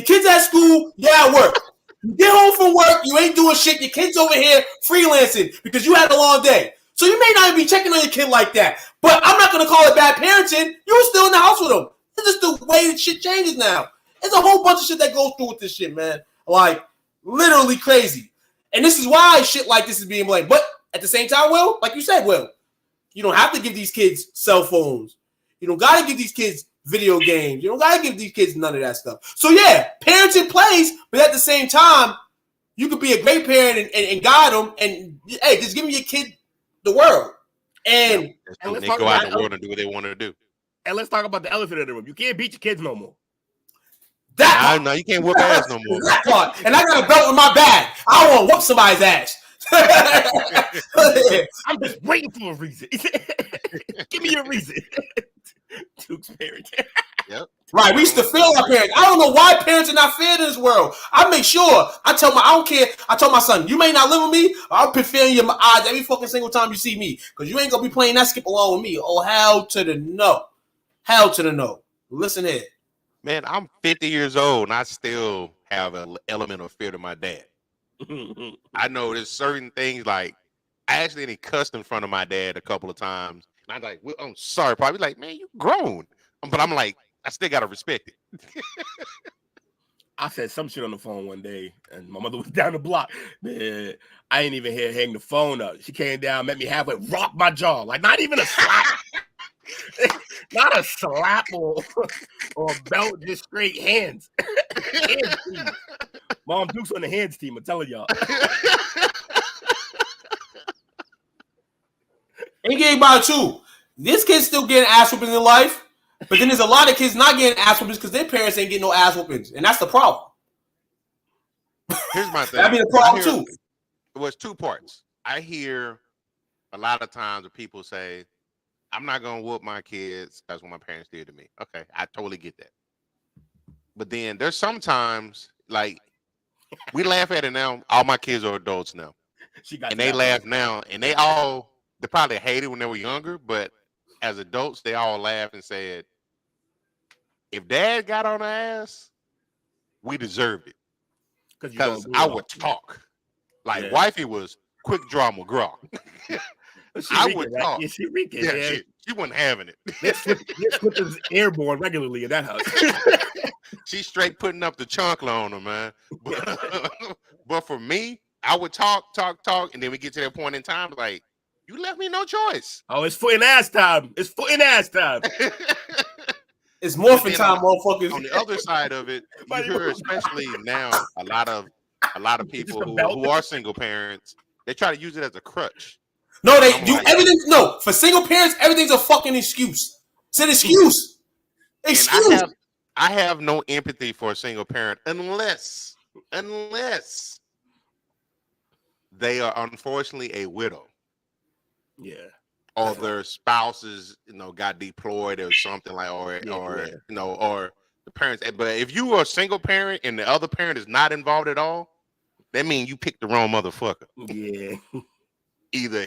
kids at school, you're at work. You get home from work, you ain't doing shit. Your kid's over here freelancing because you had a long day. So you may not even be checking on your kid like that. But I'm not going to call it bad parenting. You were still in the house with them. It's just the way that shit changes now. There's a whole bunch of shit that goes through with this shit, man. Literally crazy. And this is why shit like this is being blamed. But at the same time, Will, like you said, Will, You don't have to give these kids cell phones. You don't got to give these kids video games. You don't got to give these kids none of that stuff. So, yeah, parenting plays, but at the same time, you could be a great parent and guide them and, hey, just give your kid the world. And they go out in the world and do what they want to do. And let's talk about the elephant in the room. You can't beat your kids no more. No, you can't whoop ass no more. That part. And I got a belt in my bag. I don't want to whoop somebody's ass. I'm just waiting for a reason. Give me a reason. Duke's parents. Yep. Right. We used to fail our parents. I don't know why parents are not fair in this world. I make sure. I don't care. I told my son, you may not live with me. I'll be feeling your eyes every fucking single time you see me. Because you ain't going to be playing that skip along with me. Oh, hell to the no. Hell to the no. Listen here. Man, I'm 50 years old and I still have an element of fear to my dad. I know there's certain things like I actually cussed in front of my dad a couple of times. And I'm like, well, I'm sorry. Probably like, man, you grown. But I'm like, I still got to respect it. I said some shit on the phone one day and my mother was down the block. Man, I ain't even here hang the phone up. She came down, met me halfway, rocked my jaw. Like, not even a slap. Not a slap or a belt, just straight hands. Hands team. Mom Duke's on the hands team, I'm telling y'all. Ain't getting by too. This kid's still getting ass whoopings in life, but then there's a lot of kids not getting ass whoopings because their parents ain't getting no ass whoopings, and that's the problem. Here's my thing. That'd be the problem too. It was two parts. I hear a lot of times where people say, I'm not going to whoop my kids. That's what my parents did to me. Okay, I totally get that. But then there's sometimes, like, we laugh at it now. All my kids are adults now. And they laugh now. And they probably hated when they were younger. But as adults, they all laugh and said, if dad got on the ass, we deserved it. Because I would talk. Like, wifey was quick draw McGraw. I would talk. Yeah, she reeking. Yeah, she wasn't having it. This clip is airborne regularly in that house. She's straight putting up the chunkler on her, man. But for me, I would talk, and then we get to that point in time, like, you left me no choice. Oh, it's foot and ass time. It's foot and ass time. It's morphin' time, motherfuckers. On the other side of it, you hear, especially now, a lot of people who are single parents, they try to use it as a crutch. No, they do everything. No, for single parents, everything's a fucking excuse. It's an excuse. Excuse. I have no empathy for a single parent unless they are unfortunately a widow. Yeah. Or their spouses, got deployed or something like, or the parents. But if you are a single parent and the other parent is not involved at all, that means you picked the wrong motherfucker. Yeah. Either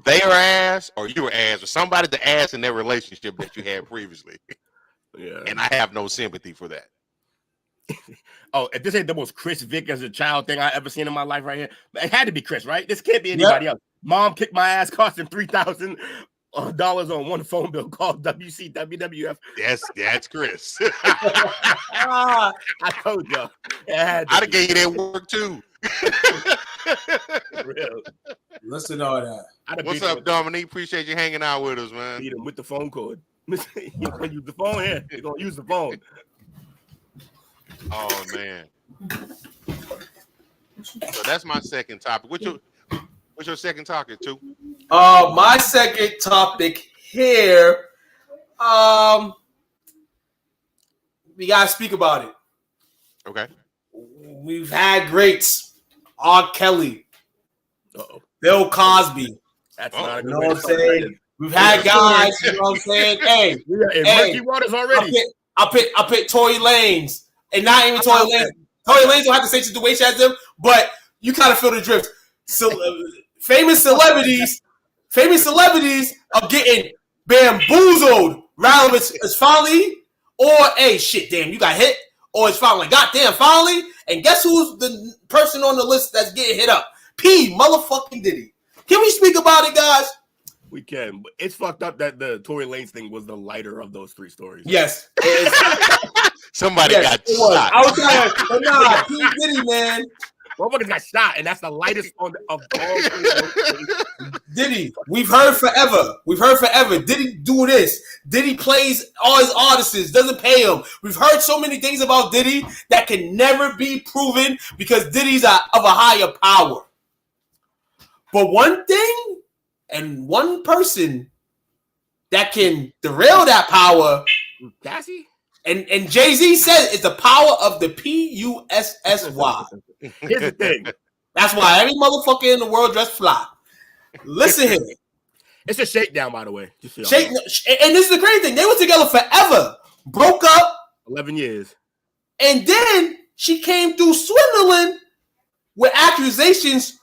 they are ass or you were ass or somebody's the ass in their relationship that you had previously. Yeah. And I have no sympathy for that. Oh, if this ain't the most Chris Vick as a child thing I ever seen in my life right here, it had to be Chris, right? This can't be anybody else. Mom kicked my ass costing $3,000 on one phone bill called WCWF. That's Chris. I told y'all. I'd have gave you that work too. Real. Listen to all that. What's up, Dominique? Appreciate you hanging out with us, man. Beat him with the phone cord. You're gonna use the phone here. You're gonna use the phone. Oh man. So that's my second topic. What's your second topic too? My second topic here. We gotta speak about it. Okay. We've had greats. R. Kelly. Bill Cosby. That's not a good you know what I'm saying? We've had guys, you know what I'm saying? Hey, we are in murky waters already. I picked Tory Lanez. And not even Tory Lanez. Tory Lanez don't have the same situation as them, but you kind of feel the drift. So famous celebrities are getting bamboozled. Rather it's finally, or hey, shit, damn, you got hit, or it's finally, goddamn, finally. And guess who's the person on the list that's getting hit up? P. Motherfucking Diddy. Can we speak about it, guys? We can, but it's fucked up that the Tory Lanez thing was the lighter of those three stories. Yes. Somebody got shot. I was trying to, P. Diddy, man. Motherfuckers got shot, and that's the lightest on of all. Diddy, we've heard forever. Diddy do this. Diddy plays all his artists, doesn't pay him. We've heard so many things about Diddy that can never be proven because Diddy's of a higher power. But one thing and one person that can derail that power, Cassie? And Jay-Z said it's the power of the P-U-S-S-Y. Here's the thing. That's why every motherfucker in the world dressed fly. Listen here. It's a shakedown, by the way. And this is the crazy thing. They were together forever. Broke up. 11 years. And then she came through swindling with accusations,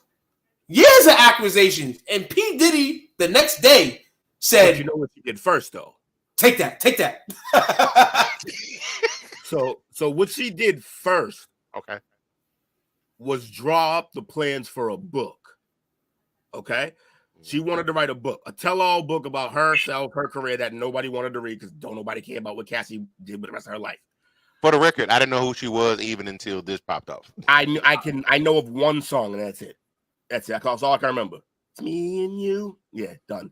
years of accusations. And P. Diddy, the next day, said... But you know what she did first, though? Take that. So what she did first, okay, was draw up the plans for a book. Okay, she wanted to write a book, a tell-all book about herself, her career that nobody wanted to read because don't nobody care about what Cassie did with the rest of her life. For the record, I didn't know who she was even until this popped up. I know of one song and that's it. That's all I can remember. It's me and you. Yeah, done.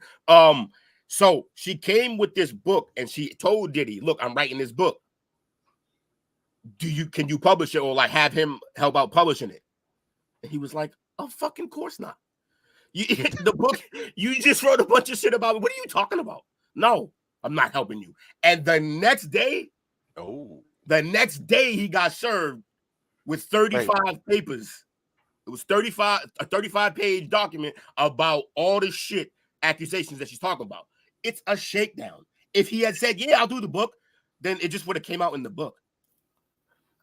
So she came with this book and she told Diddy, "Look, I'm writing this book. Can you publish it or like have him help out publishing it?" And he was like, "Oh, fucking course not. The book, you just wrote a bunch of shit about it. What are you talking about? No, I'm not helping you." And the next day he got served with 35 papers. It was a 35-page document about all the shit accusations that she's talking about. It's a shakedown. If he had said, "Yeah, I'll do the book," then it just would have came out in the book.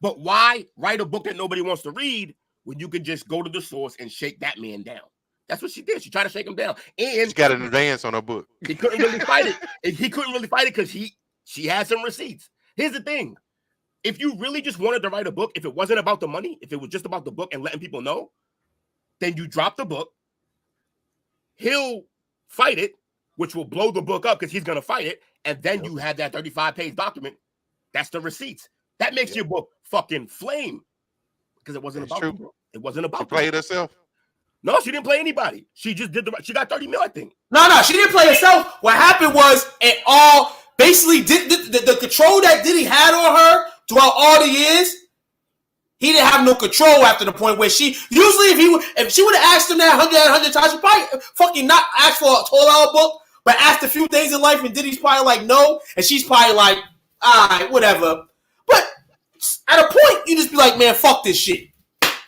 But why write a book that nobody wants to read when you can just go to the source and shake that man down? That's what she did. She tried to shake him down. And she got an advance on her book. He couldn't really fight it. He couldn't really fight it because she had some receipts. Here's the thing. If you really just wanted to write a book, if it wasn't about the money, if it was just about the book and letting people know, then you drop the book. He'll fight it, which will blow the book up because he's going to fight it. And then you have that 35-page document. That's the receipts. That makes your book fucking flame because it wasn't about the book. It wasn't about. She played herself. No, she didn't play anybody. She just did she got 30 mil, I think. No, she didn't play herself. What happened was it all basically did the control that Diddy had on her throughout all the years. He didn't have no control after the point where she usually if she would have asked him that 100 times, she probably fucking not asked for a $12 book, but asked a few things in life, and Diddy's probably like no, and she's probably like, all right, whatever. But at a point, you just be like, man, fuck this shit.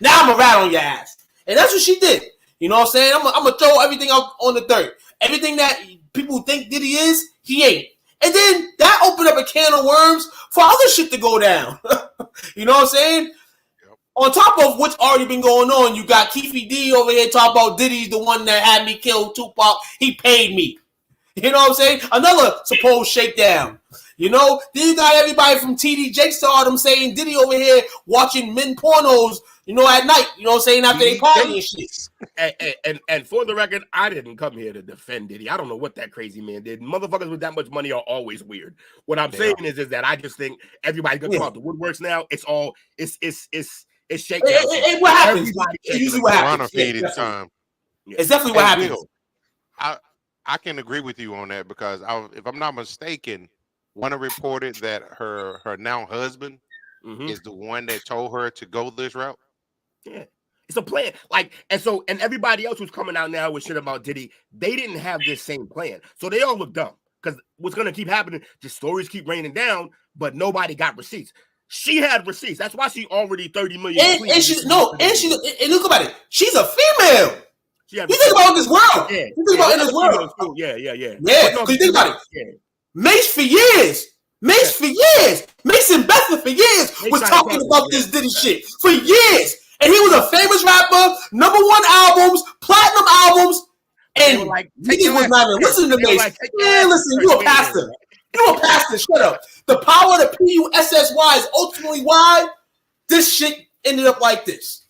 Now I'm gonna rat on your ass. And that's what she did. You know what I'm saying? I'm gonna throw everything out on the dirt. Everything that people think Diddy is, he ain't. And then that opened up a can of worms for other shit to go down. You know what I'm saying? Yep. On top of what's already been going on, you got Keefe D over here talking about Diddy's the one that had me kill Tupac. He paid me. You know what I'm saying? Another supposed shakedown. You know, then you got everybody from TD Jakes to all them saying Diddy over here watching men pornos, you know, at night. You know what I'm saying? After they party and shit. And for the record, I didn't come here to defend Diddy. I don't know what that crazy man did. Motherfuckers with that much money are always weird. What I'm saying is that I just think everybody's gonna come out the woodworks now. It's shakedown. What happens? It's usually what happens. It's definitely what happens. I can agree with you on that because if I'm not mistaken, one reported that her now husband is the one that told her to go this route. Yeah, it's a plan. And everybody else who's coming out now with shit about Diddy, they didn't have this same plan, so they all look dumb. Because what's gonna keep happening? The stories keep raining down, but nobody got receipts. She had receipts. That's why she already 30 million. And look about it. She's a female. You think about this world. Yeah. You think about in this world. Yeah. Yeah. No, you think about it. Yeah. Mace for years. Mace and Bethel for years was talking about this Diddy shit for years. And he was a famous rapper, #1 albums, platinum albums, and niggas was not even listening to Mace. Listen, you a pastor. You a pastor. Shut up. The power of the PUSSY is ultimately why this shit ended up like this.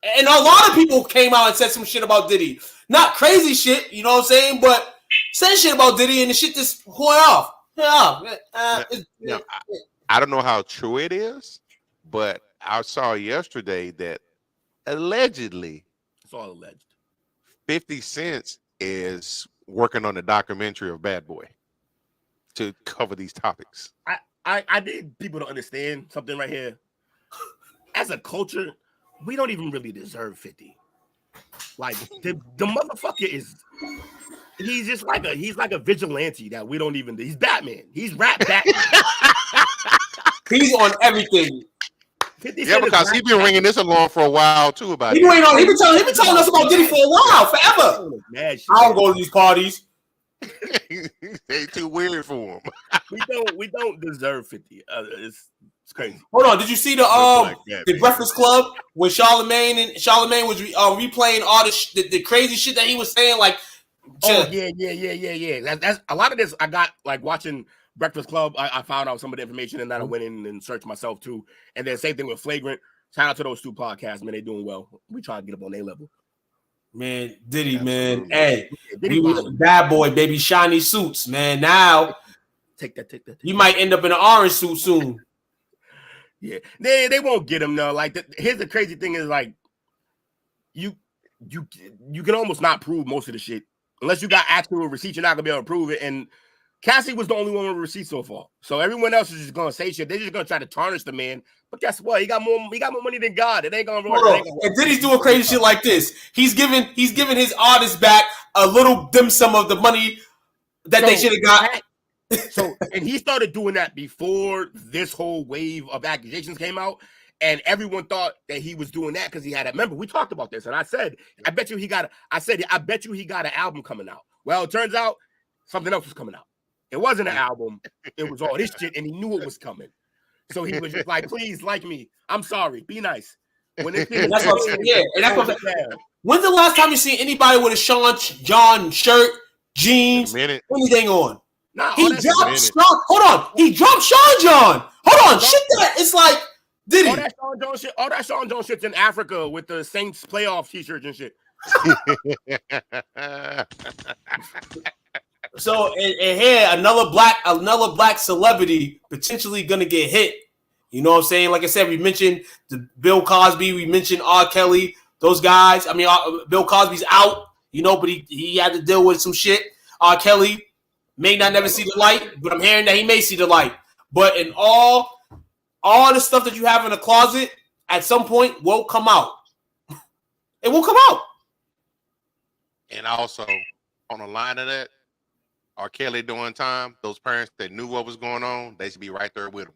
And a lot of people came out and said some shit about Diddy. Not crazy shit, you know what I'm saying? But said shit about Diddy and the shit just went off. I don't know how true it is, but I saw yesterday that allegedly It's all alleged. 50 Cent is working on a documentary of Bad Boy to cover these topics. I need people to understand something right here. As a culture, we don't even really deserve 50. Like the motherfucker he's just like a vigilante that we don't even. He's Batman. He's rap Batman. He's on everything. Yeah, because he's been ringing this along for a while too. About he been telling us about Diddy for a while, forever. I don't go to these parties. They too weird for him. we don't deserve 50. It's crazy. Hold on, did you see the Breakfast Club when Charlemagne was replaying all the crazy shit that he was saying? Like, yeah. That's a lot of this. I got like watching Breakfast Club. I found out some of the information, and then I went in and searched myself too. And then same thing with Flagrant. Shout out to those two podcasts, man. They doing well. We try to get up on their level. Man, Diddy, man. Hey, we was Bad Boy, baby, shiny suits, man. Now, take that. You might end up in an orange suit soon. Yeah, they won't get him though. Like, here's the crazy thing is like, you can almost not prove most of the shit unless you got actual receipts. You're not gonna be able to prove it. And Cassie was the only one with receipts so far. So everyone else is just gonna say shit. They're just gonna try to tarnish the man. But guess what? He got more money than God. It ain't gonna work. And Diddy's doing crazy shit like this. He's giving his artists back a little dim sum of the money that they should have got. And he started doing that before this whole wave of accusations came out. And everyone thought that he was doing that because he had a member. We talked about this, and I said, I bet you he got an album coming out. Well, it turns out something else was coming out. It wasn't an album. It was all this shit, and he knew it was coming. So he was just like, please like me. I'm sorry. Be nice. When that's what I'm saying. Yeah, and that's what I'm saying. When's the last time you seen anybody with a Sean John shirt, jeans, anything on? Nah, he dropped Sean. Hold on. He dropped Sean John. Hold on. Shit that. It's like, did he? All that Sean John shit's in Africa with the Saints playoff t-shirts and shit. So and here another black celebrity potentially gonna get hit. You know what I'm saying? Like I said, we mentioned the Bill Cosby, we mentioned R. Kelly, those guys. I mean, Bill Cosby's out, you know, but he had to deal with some shit. R. Kelly may not never see the light, but I'm hearing that he may see the light. But in all the stuff that you have in the closet, at some point will come out. It will come out. And also, on the line of that, R. Kelly doing time, those parents that knew what was going on, they should be right there with him.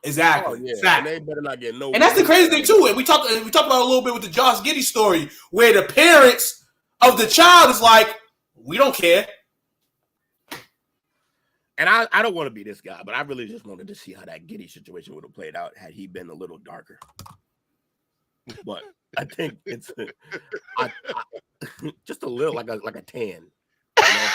Exactly. Oh, yeah. Exactly. And they better not get no. And that's the crazy thing too. And we talked about a little bit with the Josh Giddey story, where the parents of the child is like, we don't care. And I don't want to be this guy, but I really just wanted to see how that Giddey situation would have played out had he been a little darker. But I think it's just a little like a tan. You know?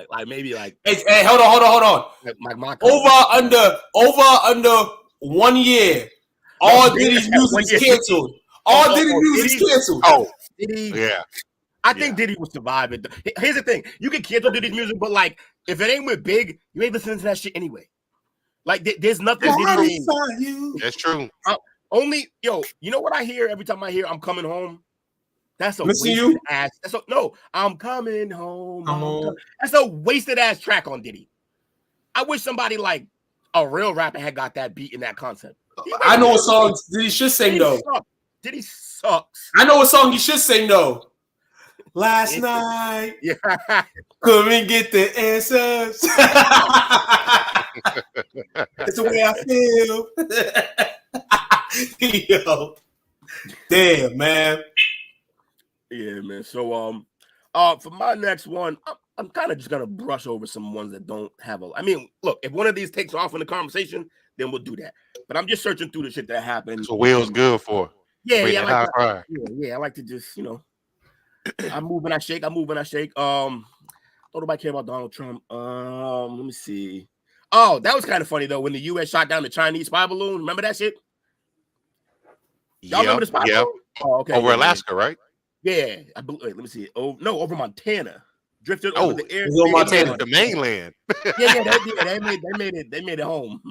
like maybe like hey, hold on. Like over under 1 year. All Diddy's music is canceled. All Diddy's music is canceled. Oh, Diddy, yeah. I think Diddy will survive it. Here's the thing: you can cancel Diddy's music, but like if it ain't with Big, you ain't listening to that shit anyway. Like there's nothing. That's true. Only you know what I hear every time I hear "I'm coming home." That's a Listen wasted ass. I'm coming home. That's a wasted ass track on Diddy. I wish somebody like a real rapper had got that beat in that concept. I know what song Diddy should sing though. Diddy sucks. I know what song he should sing though. Last night, couldn't get the answers. It's the way I feel. Yo, damn, man. Yeah, man. So, for my next one, I'm kind of just gonna brush over some ones that don't have a. I mean, look, if one of these takes off in the conversation, then we'll do that. But I'm just searching through the shit that happened. So Will's good for. Yeah, I like to just, you know, I move and I shake. Don't nobody care about Donald Trump. Let me see. Oh, that was kind of funny though when the U.S. shot down the Chinese spy balloon. Remember that shit? Y'all remember the spy balloon? Oh, okay. Over Alaska, right? Yeah, let me see. Oh no, over Montana. Drifted over the air. Montana, the mainland. yeah. They made it home.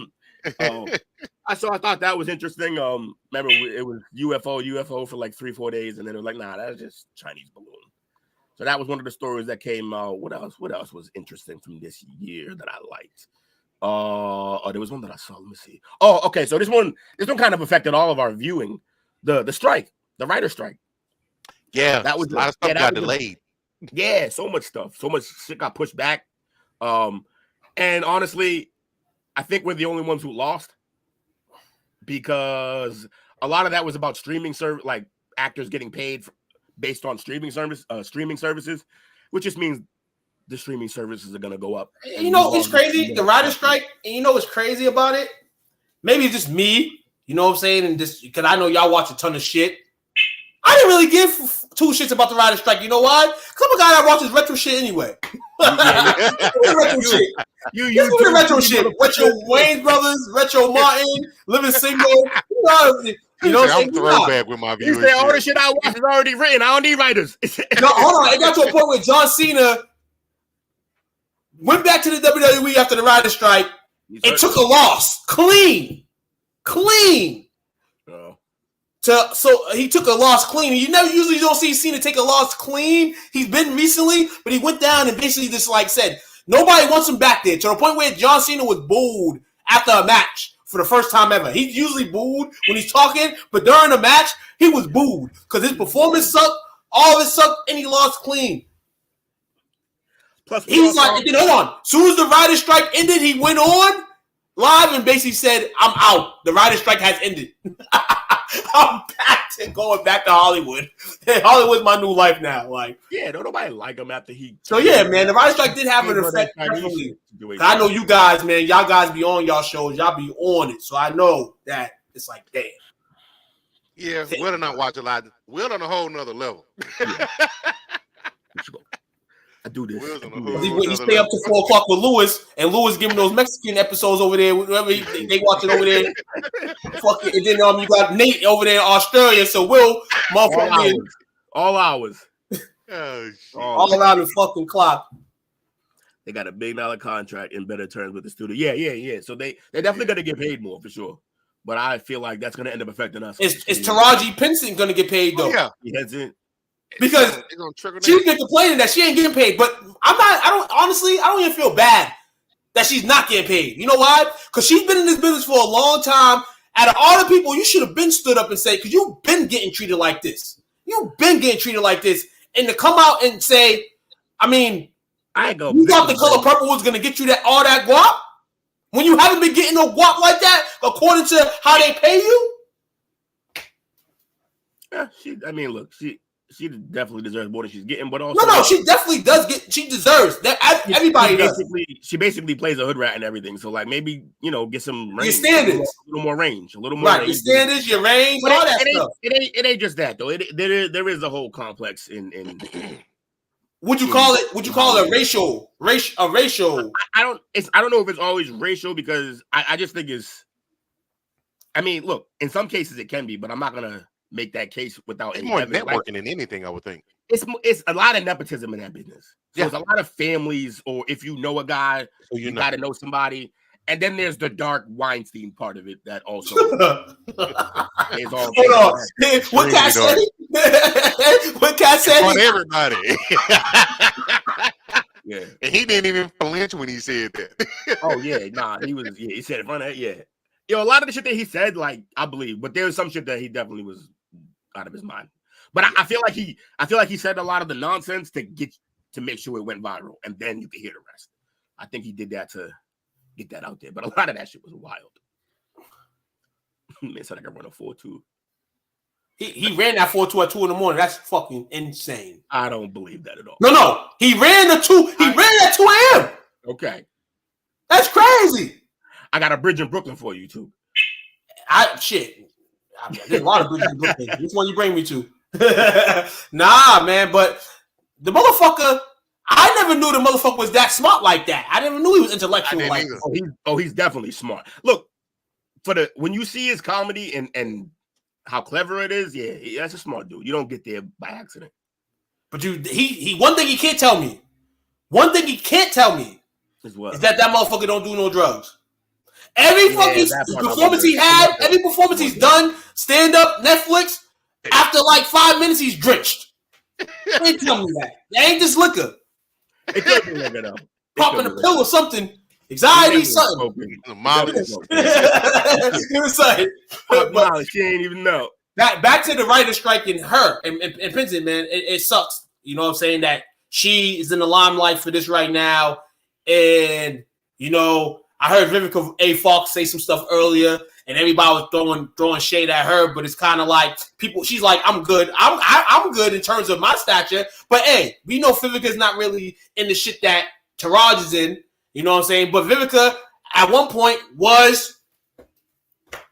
I thought that was interesting. Remember it was UFO for like 3-4 days, and then it was like, nah, that's just Chinese balloon. So that was one of the stories that came out. What else was interesting from this year that I liked? There was one that I saw. Let me see. Oh, okay. So this one kind of affected all of our viewing. The strike, the writer strike. Yeah, that was a lot of stuff got delayed. Yeah, so much shit got pushed back. And honestly, I think we're the only ones who lost because a lot of that was about streaming service, like actors getting paid based on streaming services, which just means the streaming services are gonna go up. You know, it's crazy. The writer's strike, and you know what's crazy about it? Maybe it's just me, you know what I'm saying? And just because I know y'all watch a ton of shit. I didn't really give two shits about the writer's strike. You know why? Because I'm a guy that watches retro shit anyway. Retro shit. You the retro shit. Retro Wayne Brothers, Retro Martin, Living Single. You know I'm throwback with my viewers. You say all the shit I watch is already written. I don't need writers. No, hold on. It got to a point where John Cena went back to the WWE after the writer's strike and took a loss. Clean. So he took a loss clean. You usually don't see Cena take a loss clean. He's been recently, but he went down and basically just like said, nobody wants him back there, to the point where John Cena was booed after a match for the first time ever. He's usually booed when he's talking, but during the match, he was booed because his performance sucked, all of it sucked, and he lost clean. Plus, he's like, hold on. As soon as the writer's strike ended, he went on live and basically said, I'm out. The writer's strike has ended. I'm back to going back to Hollywood. Hollywood's my new life now. Like, yeah, don't nobody like him after he. So yeah, man, the writer's strike did have an effect. Definitely. I know you guys, man. Y'all guys be on y'all shows. Y'all be on it. So I know that it's like, damn. Yeah, Will not watch a lot. Will on a whole nother level. Yeah. I do this. He stay up to 4 o'clock with Lewis, and Lewis giving those Mexican episodes over there. Whatever they watch it over there. Fucking, and then you got Nate over there in Australia. So Will, motherfucker, all hours. All around the fucking clock. They got a $1 billion contract in better terms with the studio. Yeah. So they're definitely gonna get paid more for sure. But I feel like that's gonna end up affecting us. Is Taraji Pinson gonna get paid though? Yeah. He hasn't. Because she's been complaining that she ain't getting paid, but I don't even feel bad that she's not getting paid. You know why? Because she's been in this business for a long time. Out of all the people, you should have been stood up and said, because you've been getting treated like this. You've been getting treated like this. And to come out and say, I mean, you thought The Color Purple was going to get you all that guap? When you haven't been getting no guap like that, according to how they pay you? Yeah, she definitely deserves more than she's getting, but also no, she definitely does get. She deserves that. Everybody does. She basically plays a hood rat and everything. So like maybe get some range, your standards, a little more range, a little more right. Range. Your standards, your range, but all that stuff. It ain't just that though. There is a whole complex in. Would you call it? Would you call it a racial? I don't know if it's always racial because I just think it's. I mean, look, in some cases it can be, but I'm not gonna make that case without it's more networking than anything. I would think it's a lot of nepotism in that business. So there's a lot of families, or if you know a guy, you got to know somebody. And then there's the dark Weinstein part of it that also is all. Hold on, what Cat said? What Cat said? On everybody. Yeah, and he didn't even flinch when he said that. Oh yeah, nah, he was. Yeah, he said it in front of it. Yeah, a lot of the shit that he said, like I believe, but there was some shit that he definitely was out of his mind. But I feel like he said a lot of the nonsense to make sure it went viral, and then you could hear the rest. I think he did that to get that out there, but a lot of that shit was wild. Man said I could run a 4.2. He ran that 4.2 at 2 a.m. That's fucking insane. I don't believe that at all. No. He ran the 2. He ran at 2 a.m. Okay. That's crazy. I got a bridge in Brooklyn for you too. There's a lot of bridges in Brooklyn. Which one you bring me to? Nah, man, but the motherfucker, I never knew the motherfucker was that smart like that. I never knew he was intellectual like that. He's definitely smart. Look, when you see his comedy and how clever it is, yeah, that's a smart dude. You don't get there by accident. But he one thing he can't tell me. One thing he can't tell me is that motherfucker don't do no drugs. Every fucking that part I performance wonder. he had, every performance he's done, stand up, Netflix. After like 5 minutes, he's drenched. They tell me that. That ain't just liquor. It could be liquor though. Popping a pill or something. Anxiety, something. Molly. It was something. Molly, she ain't even know. Back to the writer strike in her and Princeton, man. It sucks. You know what I'm saying? That she is in the limelight for this right now. And, you know, I heard Vivica A. Fox say some stuff earlier, and everybody was throwing shade at her, but it's kind of like people, she's like, I'm good. I'm good in terms of my stature. But hey, we know Vivica's not really in the shit that Taraj is in. You know what I'm saying? But Vivica at one point was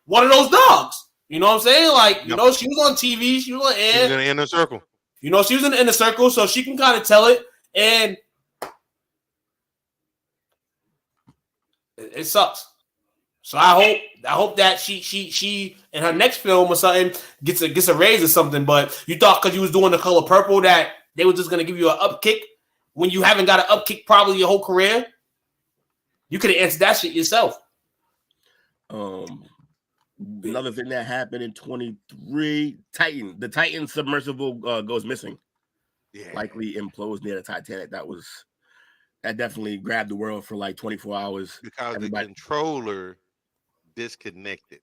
one of those dogs. You know what I'm saying? Like, you know, she was on TV, she was on air. She was in the inner circle. You know, she was in the inner circle, so she can kind of tell it. And it sucks. So I hope that she in her next film or something gets a raise or something. But you thought because you was doing The Color Purple that they were just gonna give you an upkick when you haven't got an upkick probably your whole career? You could have answered that shit yourself. Another thing that happened in 23, the Titan submersible goes missing. Yeah. Likely implodes near the Titanic. That definitely grabbed the world for like 24 hours. Because the controller disconnected.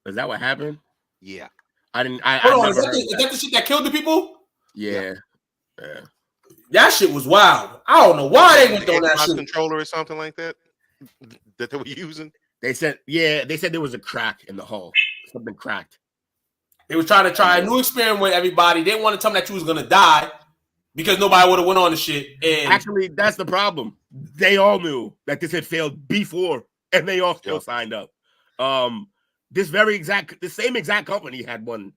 Is that what happened? Yeah. Hold on, is that the shit that killed the people? Yeah. That shit was wild. I don't know why they went on that shit. Controller or something like that that they were using. They said there was a crack in the hull. Something cracked. They were trying to try a new experiment with everybody. They didn't want to tell them that you was gonna die because nobody would have went on the shit. And actually, that's the problem. They all knew that this had failed before, and they all still signed up. The same exact company had one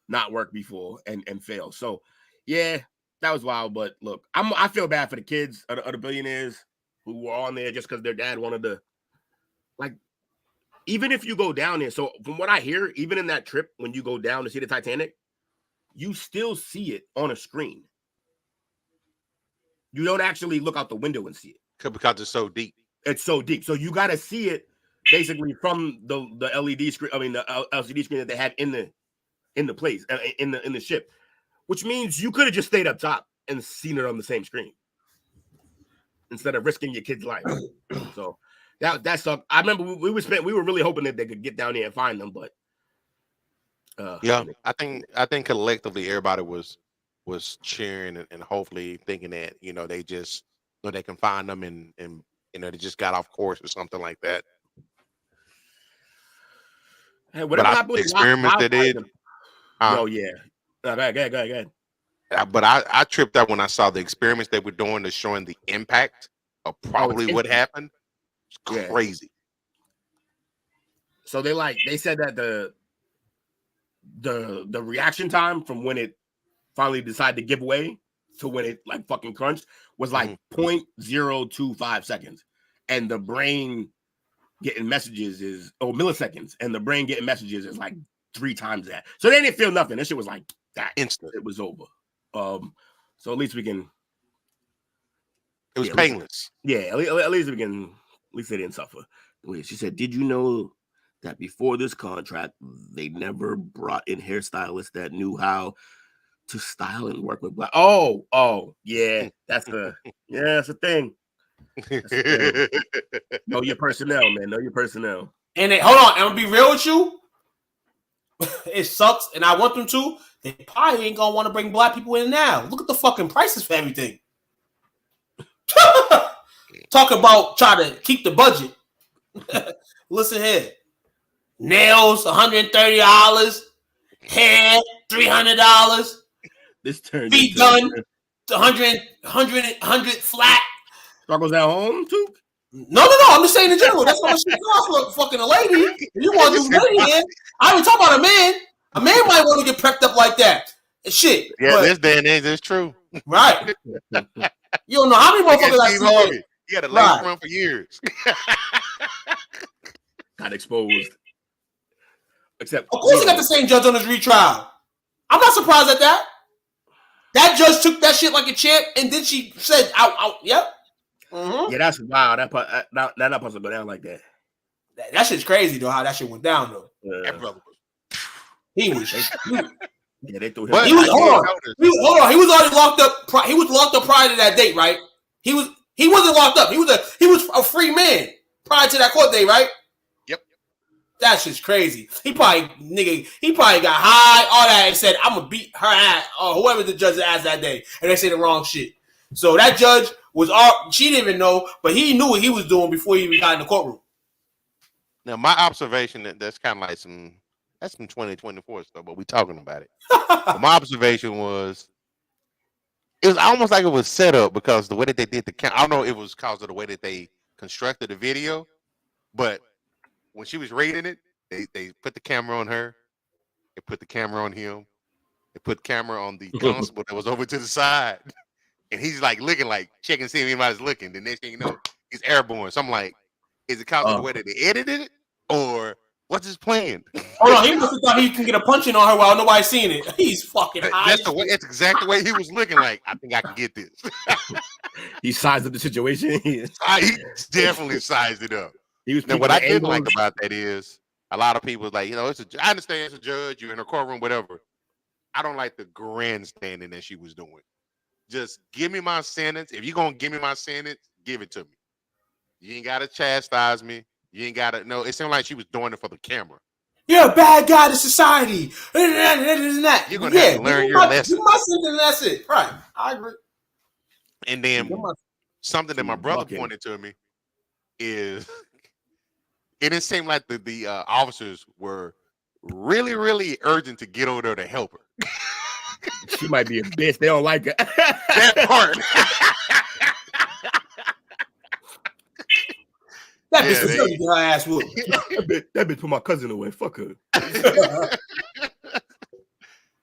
not work before and fail. So yeah, that was wild. But look, I feel bad for the kids of the billionaires who were on there just because their dad wanted to, like, even if you go down there. So from what I hear, even in that trip, when you go down to see the Titanic, you still see it on a screen. You don't actually look out the window and see it. Because it's so deep. It's so deep. So you got to see it basically from the LED screen. I mean, the LCD screen that they had in the place, in the ship, which means you could have just stayed up top and seen it on the same screen instead of risking your kid's life. So that sucked. I remember we were really hoping that they could get down there and find them, but yeah, I think collectively everybody was cheering and hopefully thinking that, you know, they just they can find them and you know they just got off course or something like that. Hey, whatever happened with the experiments they did. Oh yeah. Go ahead. But I tripped out when I saw the experiments they were doing to showing the impact of probably what happened. It's crazy. So they said that the reaction time from when it finally decided to give way to when it like fucking crunched was like 0.025 seconds, and the brain getting messages is milliseconds, and the brain getting messages is like 3 times that. So they didn't feel nothing. That shit was like that instant. It was over. So at least we can. It was painless. At least we can. At least they didn't suffer. She said, "Did you know that before this contract, they never brought in hairstylists that knew how to style and work with black?" Oh, yeah, that's a thing. Know your personnel, man. Know your personnel. And hold on, I'm gonna be real with you. It sucks, and I want them to. They probably ain't gonna want to bring black people in now. Look at the fucking prices for everything. Talk about try to keep the budget. Listen here. Nails, $130. Hair, $300. This turns feet done, 100 flat. Struggles at home too? No. I'm just saying in general. That's how much she costs for fucking a lady. If you want to do lady hair, I ain't talking about a man. A man might want to get prepped up like that. Shit. Yeah, this day and age is true. Right. You don't know how many motherfuckers I see. He had a lace front for years. Got exposed. Except, of course, he got the same judge on his retrial. I'm not surprised at that. That judge took that shit like a champ, and then she said, "Out, yep." Mm-hmm. Yeah, that's wow. That not supposed to go down like that. That shit's crazy though. How that shit went down though. That brother was. He was. Yeah, they threw him. But He was. I Hold did on. notice. Hold on. He was already locked up. He was locked up prior to that date, right? He wasn't locked up. He was a free man prior to that court date, right? Yep. That shit's crazy. He probably got high, all that, and said, "I'm gonna beat her ass," or whoever the judge asked that day, and they say the wrong shit. So that judge was all. She didn't even know, but he knew what he was doing before he even got in the courtroom. Now, my observation that's kind of like some 2024 stuff, but we talking about it. But my observation was, it was almost like it was set up because the way that they did I don't know if it was because of the way that they constructed the video, but when she was reading it, they put the camera on her, they put the camera on him, they put the camera on the constable that was over to the side, and he's like looking, like checking to see if anybody's looking. The next thing you know, he's airborne. So I'm like, is it because of the way that they edited it, or what's his plan? Hold on, he must have thought he can get a punching on her while nobody's seeing it. He's fucking high. That's exactly the way he was looking. Like, I think I can get this. He sized up the situation. He definitely sized it up. He was. Now, what I didn't like about that is a lot of people like, I understand it's a judge, you're in a courtroom, whatever. I don't like the grandstanding that she was doing. Just give me my sentence. If you're gonna give me my sentence, give it to me. You ain't gotta chastise me. You ain't gotta. No, it seemed like she was doing it for the camera. You're a bad guy to society. That. You're gonna have to learn your lesson. You must have, that's it. Right. I agree. And then something that my brother pointed to me is, it didn't seem like the officers were really, really urgent to get over there to help her. She might be a bitch. They don't like her. That part. That bitch was really get her ass whooped. That bitch put my cousin away. Fuck her.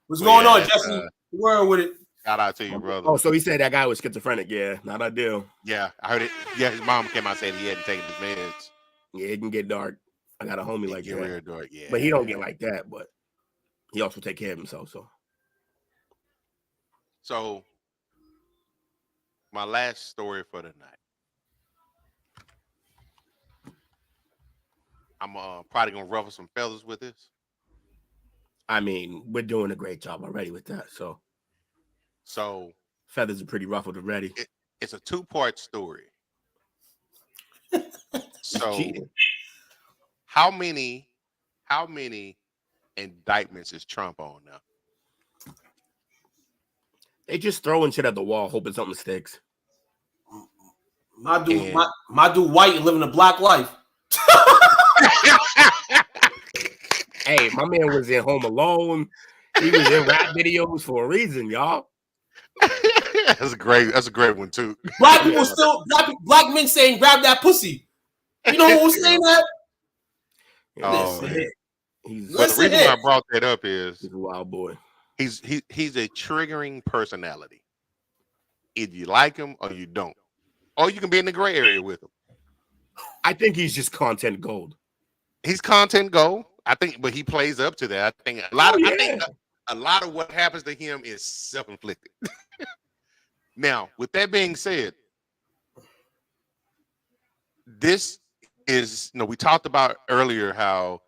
What's going on, Jesse? Where with it? Shout out to you, brother. Oh, so he said that guy was schizophrenic. Yeah, not ideal. Yeah, I heard it. Yeah, his mom came out and said he hadn't taken his meds. Yeah, it can get dark. I got a homie like that. Real dark, yeah. But he don't get like that. But he also take care of himself. So my last story for the night. I'm probably gonna ruffle some feathers with this. I mean, we're doing a great job already with that. So feathers are pretty ruffled already. It's a 2-part story. So how many indictments is Trump on now? They just throwing shit at the wall, hoping something sticks. My dude white and living a black life. Hey, my man was in Home Alone. He was in rap videos for a reason, y'all. That's a great one too. Black people still black men saying grab that pussy. You know who's saying that? Oh, but the reason why I brought that up is he's a wild boy. He's a triggering personality. Either you like him or you don't, or you can be in the gray area with him. I think he's just content gold. He's content gold, I think, but he plays up to that. I think a lot of what happens to him is self-inflicted. Now, with that being said, this is, we talked about earlier how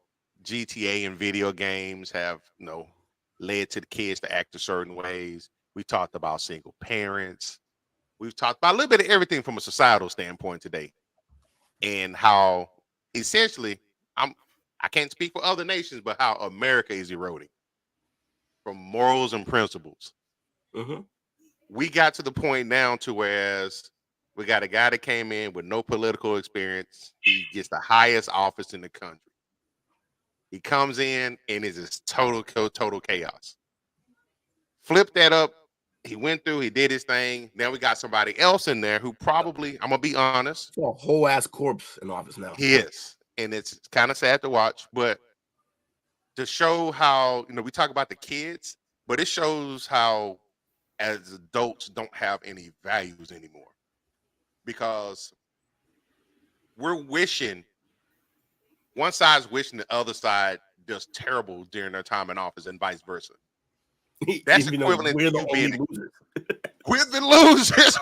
GTA and video games have, led to the kids to act a certain ways. We talked about single parents. We've talked about a little bit of everything from a societal standpoint today, and how essentially, I can't speak for other nations, but how America is eroding from morals and principles. Mm-hmm. We got to the point now to whereas we got a guy that came in with no political experience. He gets the highest office in the country. He comes in and it's just total chaos. Flip that up. He went through, he did his thing. Now we got somebody else in there who probably, I'm going to be honest. A whole ass corpse in office now. He is. And it's kind of sad to watch, but to show how, we talk about the kids, but it shows how as adults don't have any values anymore, because we're wishing, one side's wishing the other side does terrible during their time in office and vice versa. That's equivalent to you being losers. We're the losers.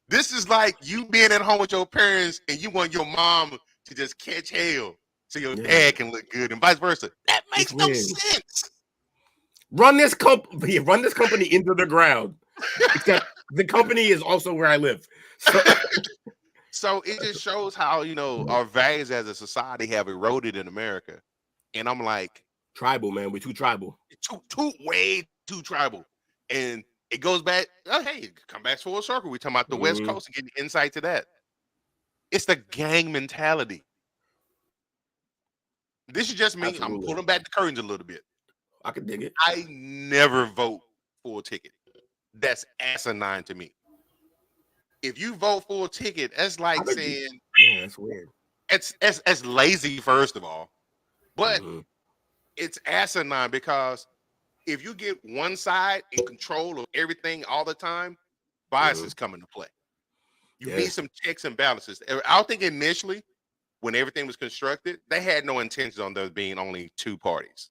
This is like you being at home with your parents and you want your mom to just catch hell so your dad can look good, and vice versa. That makes no sense. Run this company into the ground. Except the company is also where I live. So it just shows how, you know, our values as a society have eroded in America. And I'm like, tribal, man. We're too tribal. Way too tribal. And it goes back, hey, come back full circle. We're talking about the West Coast and getting insight to that. It's the gang mentality. This is just me. Absolutely. I'm pulling back the curtains a little bit. I can dig it. I never vote for a ticket. That's asinine to me. If you vote for a ticket, that's like saying, yeah, that's weird. It's lazy, first of all, but it's asinine because if you get one side in control of everything all the time, biases come into play. You need some checks and balances. I think initially, when everything was constructed, they had no intentions on there being only two parties.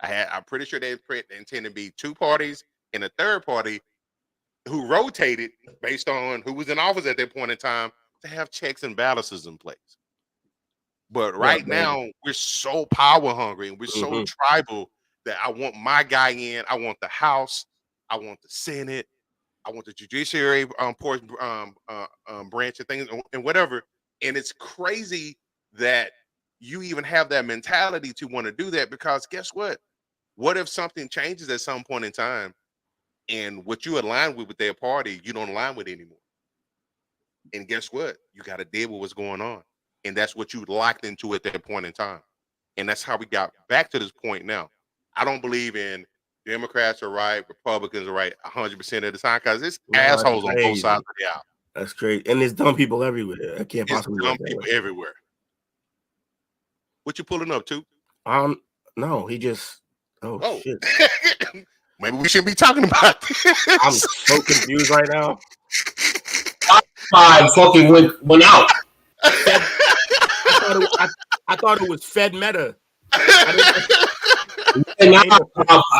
I'm pretty sure they intended to be two parties and a third party who rotated based on who was in office at that point in time to have checks and balances in place. But right now, we're so power hungry and we're so tribal that I want my guy in. I want the House. I want the Senate. I want the judiciary branch of things and whatever. And it's crazy that you even have that mentality to want to do that, because guess what? What if something changes at some point in time and what you align with their party, you don't align with anymore? And guess what? You got to deal with what's going on. And that's what you locked into at that point in time. And that's how we got back to this point now. I don't believe in Democrats are right, Republicans are right 100% of the time, because it's assholes on both sides of the aisle. That's great. And there's dumb people everywhere. I can't possibly dumb people everywhere. What you pulling up to? No, he just shit. Maybe we shouldn't be talking about this. I'm so confused right now. Five fucking went out. I thought it was Fed Meta. And now my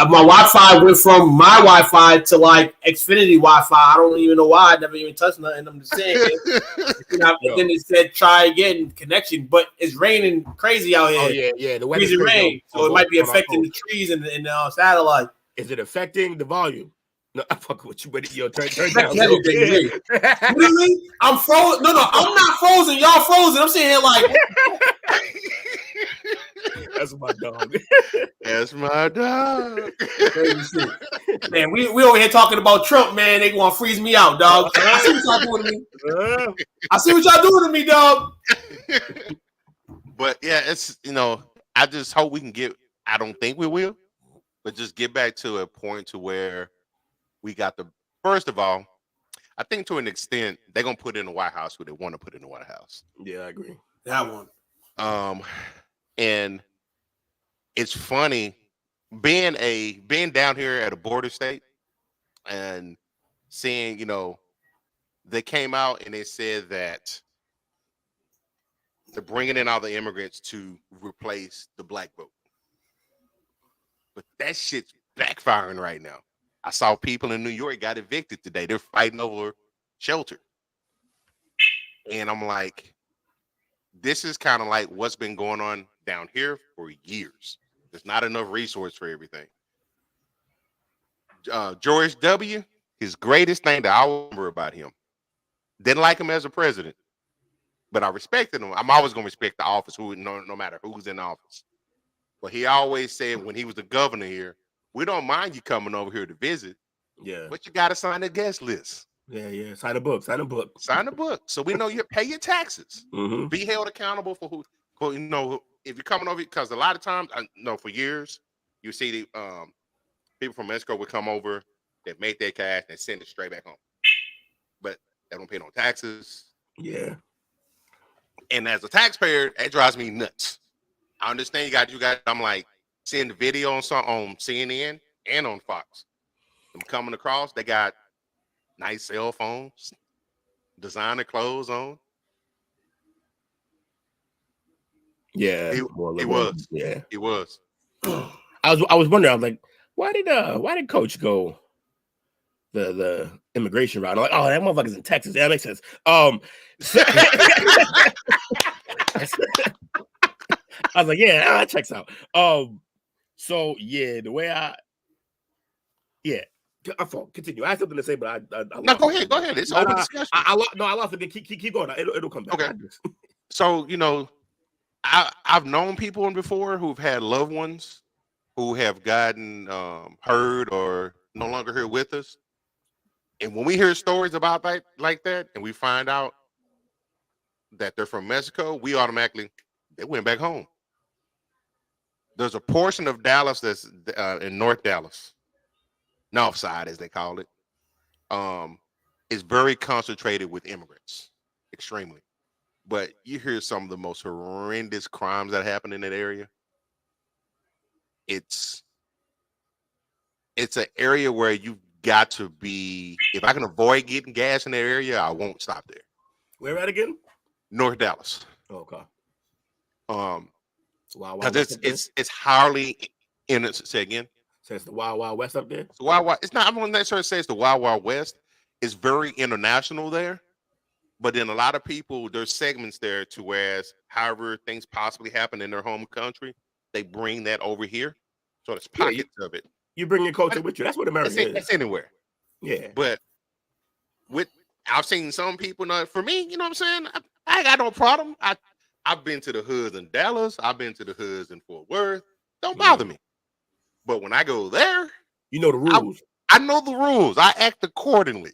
Wi-Fi went from my Wi-Fi to like Xfinity Wi-Fi. I don't even know why. I never even touched nothing. I'm just saying. And then it said try again connection, but it's raining crazy out here. Oh yeah. The weather's crazy rain, so it might be affecting the trees and the satellite. Is it affecting the volume? No, I fuck with you, but yo, turn down. Really? I'm frozen. No, I'm not frozen. Y'all frozen. I'm sitting here like. That's my dog. That's my dog. Man, we over here talking about Trump, man. They gonna freeze me out, dog. I see what y'all doing to me. I see what y'all doing to me, dog. But yeah, it's, you know, I just hope we can get, I don't think we will, but just get back to a point to where we got the, first of all, I think to an extent, they're going to put in the White House who they want to put in the White House. Yeah, I agree. That one. And it's funny being down here at a border state and seeing, you know, they came out and they said that they're bringing in all the immigrants to replace the black vote. But that shit's backfiring right now. I saw people in New York got evicted today. They're fighting over shelter. And I'm like, this is kind of like what's been going on down here for years. There's not enough resource for everything. George W., his greatest thing that I remember about him, didn't like him as a president, but I respected him. I'm always going to respect the office, no matter who's in office. But he always said when he was the governor here, we don't mind you coming over here to visit. Yeah. But you got to sign the guest list. Yeah. Sign a book. Sign a book. So we know you pay your taxes. Mm-hmm. Be held accountable for you know, if you're coming over, because a lot of times, I know for years, you see the people from Mexico would come over, they make their cash, and send it straight back home. But they don't pay no taxes. Yeah. And as a taxpayer, that drives me nuts. I understand you got. I'm like seeing the video on CNN and on Fox. I'm coming across, they got nice cell phones, designer clothes on. Yeah, it was. Yeah, it was. I was wondering. I was like, why did Coach go the immigration route? I'm like, oh, that motherfucker's in Texas. That makes sense. I was like, yeah, that checks out. So yeah, the way I continue. I have something to say, but I No, lost go it. ahead. Go ahead. It's No, open no, discussion. I lost it. Keep going. It'll come back. Okay. So, I've known people before who've had loved ones who have gotten hurt or no longer here with us. And when we hear stories about that, like that, and we find out that they're from Mexico, we automatically, they went back home. There's a portion of Dallas that's in North Dallas, North Side as they call it. Is very concentrated with immigrants, extremely. But you hear some of the most horrendous crimes that happen in that area. It's an area where you've got to be. If I can avoid getting gas in that area, I won't stop there. Where at again? North Dallas. Okay. Because it's hardly in it. Say again. So it's the Wild Wild West up there. It's the Wild Wild. It's not. I'm not necessarily say it's the Wild Wild West. It's very international there. But then a lot of people, there's segments there to whereas however things possibly happen in their home country, they bring that over here. So there's pockets of it. You bring your culture with you. That's what America is. It's anywhere. Yeah. But I've seen some people, for me, you know what I'm saying? I ain't got no problem. I've been to the hoods in Dallas. I've been to the hoods in Fort Worth. Don't bother me. But when I go there, you know the rules. I know the rules. I act accordingly.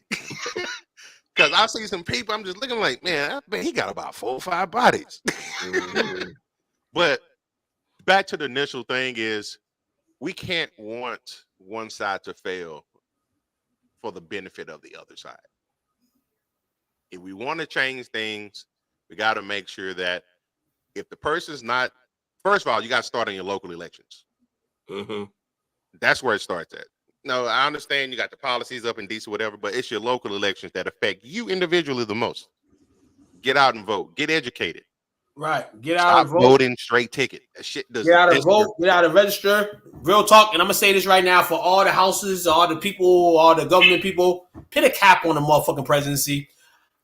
Because I see some people, I'm just looking like, man, he got about 4 or 5 bodies. But back to the initial thing is, we can't want one side to fail for the benefit of the other side. If we want to change things, we got to make sure that if the person's not, first of all, you got to start on your local elections. Mm-hmm. That's where it starts at. No, I understand you got the policies up in DC, whatever, but it's your local elections that affect you individually the most. Get out and vote. Get educated. Right. Get out and vote. Voting straight ticket. That shit doesn't. Get out and vote. Get out and register. Real talk. And I'm gonna say this right now for all the houses, all the people, all the government people. Put a cap on the motherfucking presidency.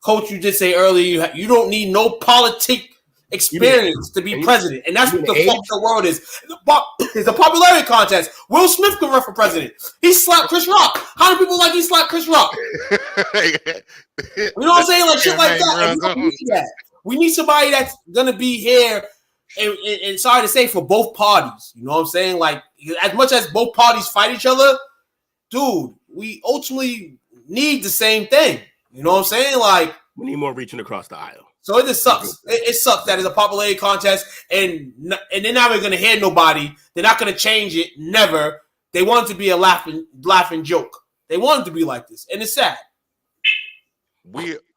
Coach, you did say earlier you don't need no politic experience to be president, and that's what the fuck the world is. It's a popularity contest. Will Smith can run for president. He slapped Chris Rock. How many people like he slapped Chris Rock? You know what I'm saying? Like shit like that. And we don't need that. We need somebody that's gonna be here, and sorry to say, for both parties. You know what I'm saying? Like as much as both parties fight each other, dude, we ultimately need the same thing. You know what I'm saying? Like we need more reaching across the aisle. So it just sucks. It sucks that it's a popularity contest, and they're not even gonna hear nobody. They're not gonna change it. Never. They want it to be a laughing joke. They want it to be like this, and it's sad.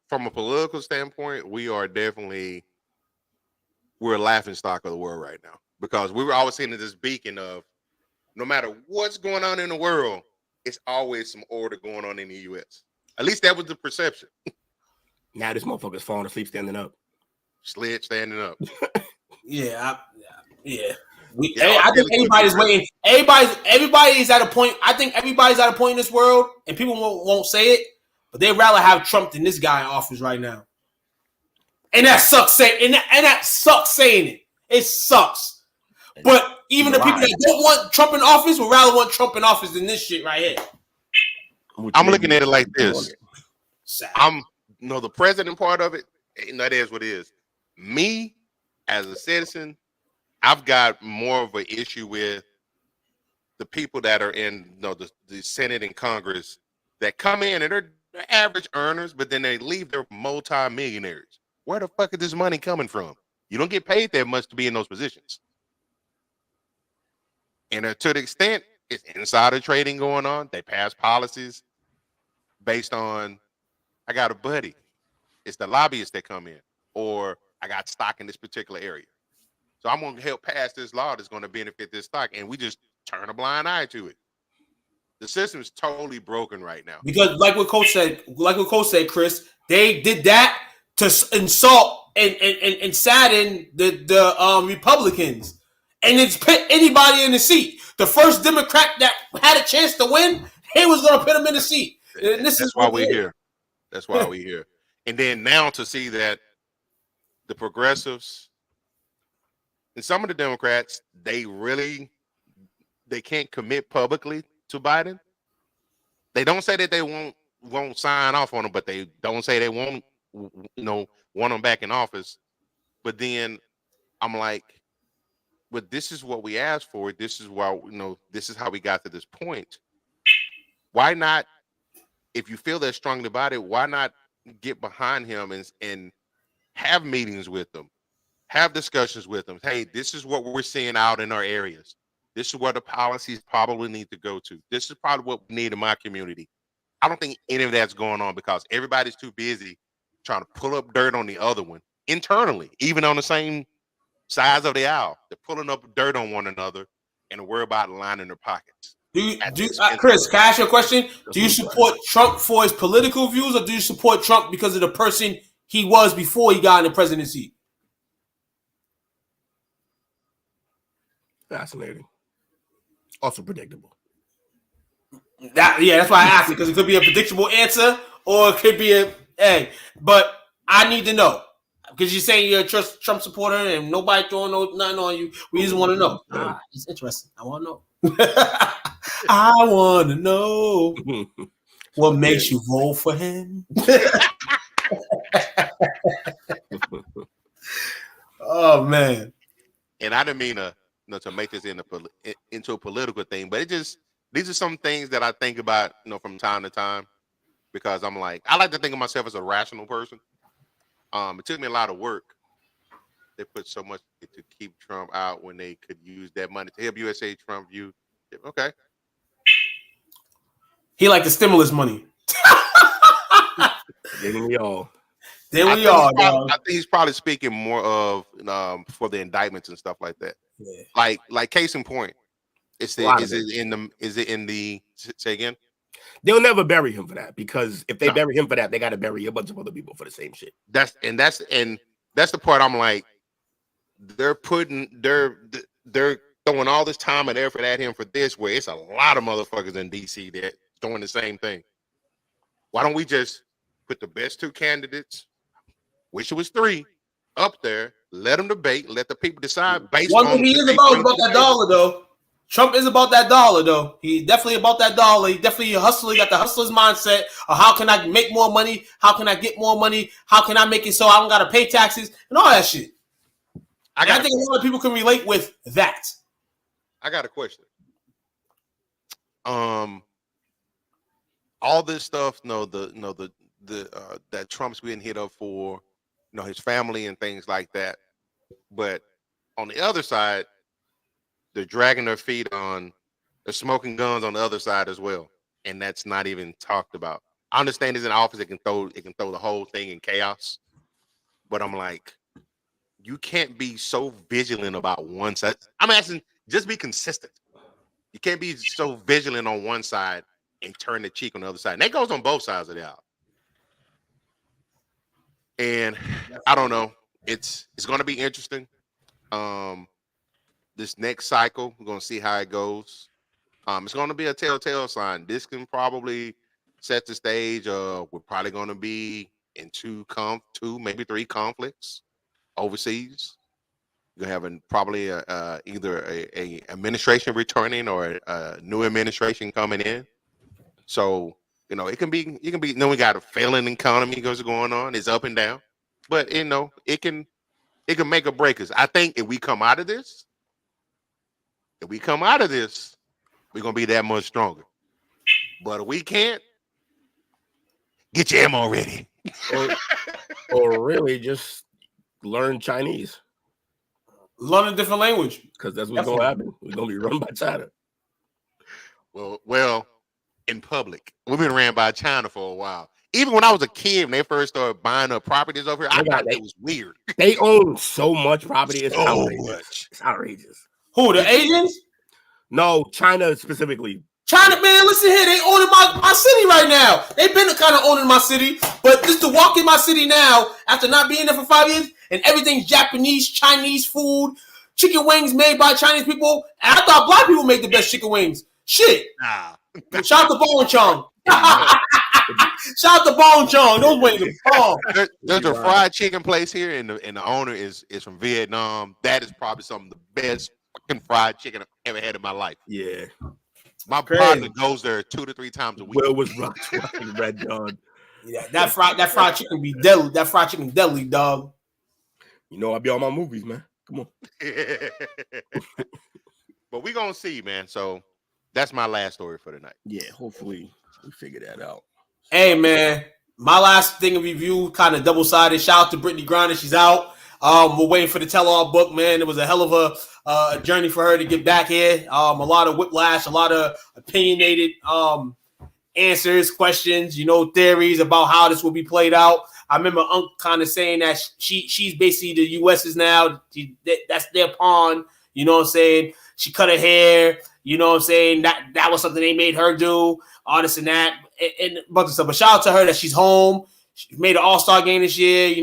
From a political standpoint, we're a laughing stock of the world right now, because we were always seeing this beacon of no matter what's going on in the world, it's always some order going on in the U.S. At least that was the perception. Now this motherfucker's falling asleep standing up. Sled standing up. Yeah. I think everybody's waiting. Everybody's at a point. I think everybody's at a point in this world, and people won't say it, but they'd rather have Trump than this guy in office right now. And that sucks saying. And that sucks saying it. It sucks. But even the people that don't want Trump in office would rather want Trump in office than this shit right here. I'm looking at it like this. Sad. The president part of it, that is what it is. Me, as a citizen, I've got more of an issue with the people that are in the Senate and Congress that come in and they're average earners, but then they leave, they're multi-millionaires. Where the fuck is this money coming from? You don't get paid that much to be in those positions. And to the extent it's insider trading going on, they pass policies based on, I got a buddy. It's the lobbyists that come in, or I got stock in this particular area. So I'm going to help pass this law that's going to benefit this stock. And we just turn a blind eye to it. The system is totally broken right now. Because like what Coach said, Chris, they did that to insult and sadden the Republicans. And it's put anybody in the seat. The first Democrat that had a chance to win, he was going to put him in the seat. And that's why we're here. That's why we're here. And then now to see that the progressives And some of the Democrats, they can't commit publicly to Biden. They don't say that they won't sign off on him, but they don't say they won't, want him back in office. But then I'm like, but this is what we asked for. This is why, this is how we got to this point. Why not, if you feel that strongly about it, why not get behind him and have meetings with them, have discussions with them? Hey, this is what we're seeing out in our areas. This is where the policies probably need to go to. This is probably what we need in my community. I don't think any of that's going on because everybody's too busy trying to pull up dirt on the other one internally, even on the same size of the aisle. They're pulling up dirt on one another and worry about lining their pockets. Chris, can I ask you a question? Do you support Trump for his political views, or do you support Trump because of the person he was before he got in the presidency? Fascinating. Also predictable. That's why I asked it, because it could be a predictable answer or it could be but I need to know. Because you're saying you're a Trump supporter and nobody throwing nothing on you. We just want to know. It's interesting. I want to know. I want to know what makes you vote for him. Oh, man. And I didn't mean to make this into a political thing, but these are some things that I think about, from time to time, because I'm like, I like to think of myself as a rational person. It took me a lot of work. They put so much to keep Trump out when they could use that money to help USA Trump view. Okay. He liked the stimulus money. Didn't we all? I think he's probably speaking more of for the indictments and stuff like that. Yeah. Like case in point, is it in the say again? They'll never bury him for that, because if they bury him for that, they got to bury a bunch of other people for the same shit. That's the part I'm like, they're throwing all this time and effort at him for this, where it's a lot of motherfuckers in DC that doing the same thing. Why don't we just put the best two candidates, wish it was three, up there, let them debate, let the people decide based on. One thing he is about that dollar, though. Trump is about that dollar, though. He's definitely about that dollar. He definitely a hustler. He got the hustler's mindset of how can I make more money? How can I get more money? How can I make it so I don't got to pay taxes and all that shit? I think a lot of people can relate with that. I got a question. All this stuff, that Trump's being hit up for, his family and things like that. But on the other side, they're dragging their feet on, they're smoking guns on the other side as well, and that's not even talked about. I understand he's in office; it can throw the whole thing in chaos. But I'm like, you can't be so vigilant about one side. I'm asking, just be consistent. You can't be so vigilant on one side and turn the cheek on the other side. And that goes on both sides of the aisle. And I don't know. It's going to be interesting. This next cycle, we're going to see how it goes. It's going to be a telltale sign. This can probably set the stage. We're probably going to be in two, maybe three conflicts overseas. You're going to have probably either a administration returning or a new administration coming in. So, it can be, we got a failing economy going on. It's up and down. But, it can make or break us. I think if we come out of this, we're going to be that much stronger. But if we can't, get your ammo ready. or really just learn Chinese. Learn a different language. Because that's what's going to happen. We're going to be run by China. Well, in public. We've been ran by China for a while. Even when I was a kid, when they first started buying up properties over here, I thought it was weird. They own so much property. It's outrageous. It's outrageous. Who, the Asians? No, China specifically. China, man, listen here. They owning my city right now. They've been kind of owning my city. But just to walk in my city now, after not being there for 5 years, and everything's Japanese, Chinese food, chicken wings made by Chinese people. And I thought black people make the best chicken wings. Shit. Nah. Shout out to Bo and Chong. Shout out to Bone Chong. Those wings are bomb. There's a fried chicken place here, and the owner is from Vietnam. That is probably some of the best fucking fried chicken I've ever had in my life. Yeah. My partner goes there 2 to 3 times a week. Will was watching Red Dog. Yeah, that fried chicken be deadly. That fried chicken deadly, dog. You know I be on my movies, man. Come on. But we gonna see, man. So that's my last story for tonight. Yeah, hopefully we figure that out. Hey, man, my last thing of review kind of double-sided. Shout out to Brittany Griner. She's out. We're waiting for the tell-all book, man. It was a hell of a journey for her to get back here. A lot of whiplash, a lot of opinionated answers, questions, theories about how this will be played out. I remember Unc kind of saying that she's basically the U.S.'s now. That's their pawn. You know what I'm saying? She cut her hair. You know what I'm saying? That was something they made her do. All this and that. And a bunch of stuff. But shout out to her that she's home. She made an all-star game this year.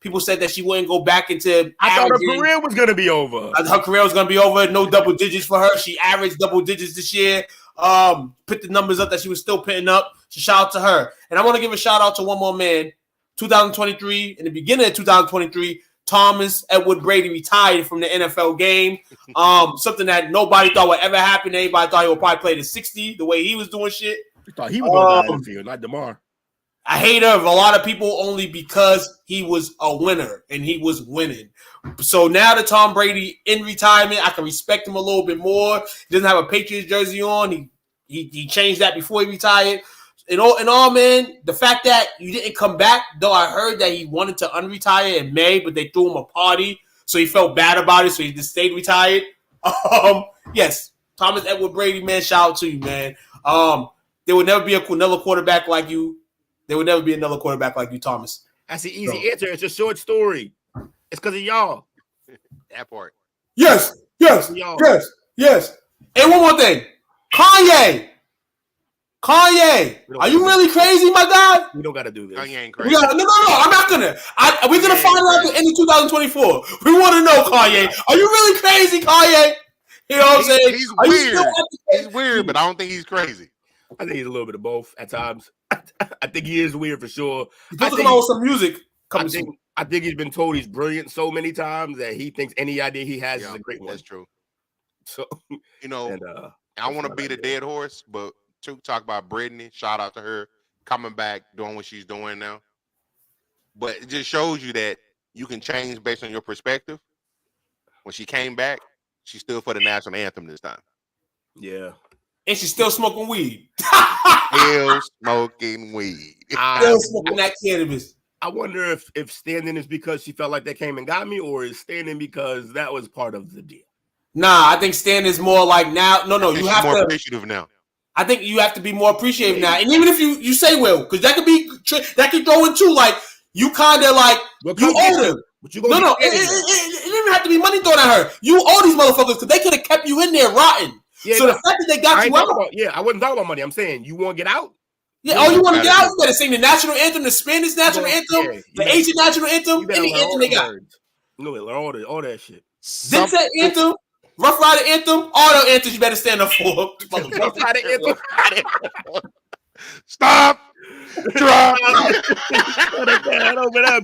People said that she wouldn't go back into. I thought her career was going to be over. Her career was going to be over. No double digits for her. She averaged double digits this year. Put the numbers up that she was still putting up. So shout out to her. And I want to give a shout out to one more man. 2023, in the beginning of 2023, Thomas Edward Brady retired from the NFL game. Something that nobody thought would ever happen. Everybody thought he would probably play to 60 the way he was doing shit. I thought he was going to the field, not DeMar. I hate of a lot of people only because he was a winner and he was winning. So now that Tom Brady in retirement, I can respect him a little bit more. He doesn't have a Patriots jersey on. He changed that before he retired. In all, man, the fact that you didn't come back, though I heard that he wanted to unretire in May, but they threw him a party, so he felt bad about it, so he just stayed retired. Yes, Thomas Edward Brady, man, shout out to you, man. There would never be another quarterback like you. There would never be another quarterback like you, Thomas. That's the easy answer. It's a short story. It's because of y'all. That part. Yes. And one more thing. Kanye, are you really crazy, my guy? We don't got to do this. Kanye ain't crazy. No, I'm not gonna. We're gonna find out at the end of 2024. We want to know, Kanye. Are you really crazy, Kanye? You know what I'm saying? He's weird. He's weird, but I don't think he's crazy. I think he's a little bit of both at times. I think he is weird for sure. He's supposed to come out with some music. I think he's been told he's brilliant so many times that he thinks any idea he has is a great one. That's true. So I want to beat a dead horse, but to talk about Brittany, shout out to her coming back, doing what she's doing now. But it just shows you that you can change based on your perspective. When she came back, she stood for the national anthem this time. Yeah. And she's still smoking weed. Still smoking weed. Still smoking that cannabis. I wonder if standing is because she felt like they came and got me, or is standing because that was part of the deal? Nah, I think standing is more like now. No, you have more to. Appreciative now. I think you have to be more appreciative now. And even if you say will, because that could throw in too. Like you kind of like you owe them. No. It didn't even have to be money thrown at her. You owe these motherfuckers because they could have kept you in there rotten. Yeah, so the fact that they got you out. I wasn't talking about money. I'm saying you want to get out. Yeah, you want to get out? You better sing the national anthem, the Spanish national anthem, the Asian national anthem, any anthem they got. You know, learn all that shit. Dipset anthem, Rough Rider anthem, all the anthems you better stand up for. Rough Rider anthem. Stop. Drop. Open up.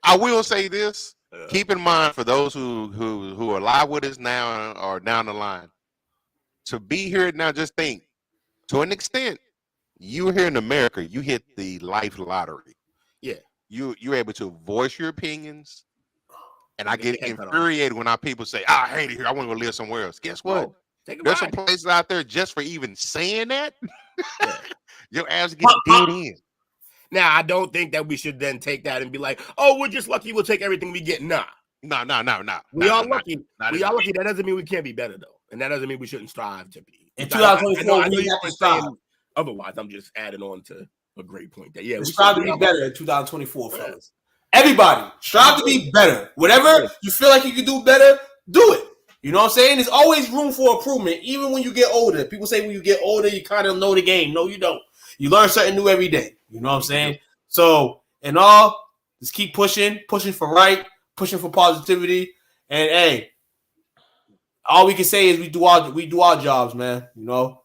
I will say this. Keep in mind for those who are live with us now or down the line. To be here now, just think, to an extent, you here in America, you hit the life lottery. Yeah. You're able to voice your opinions. And I get infuriated when our people say, I hate it here. I want to go live somewhere else. Guess what? There's some places out there just for even saying that. Yeah. Your ass gets beat in. Now, I don't think that we should then take that and be like, oh, we're just lucky we'll take everything we get. Nah. No. We are lucky. We are lucky. That doesn't mean we can't be better, though. And that doesn't mean we shouldn't strive to be. In 2024, we have to strive. Otherwise, I'm just adding on to a great point. That we strive to be better in 2024, fellas. Everybody, strive to be better. Whatever you feel like you can do better, do it. You know what I'm saying? There's always room for improvement, even when you get older. People say when you get older, you kind of know the game. No, you don't. You learn something new every day. You know what I'm saying? So, in all, just keep pushing for right, pushing for positivity. And, hey, all we can say is we do our jobs, man. You know?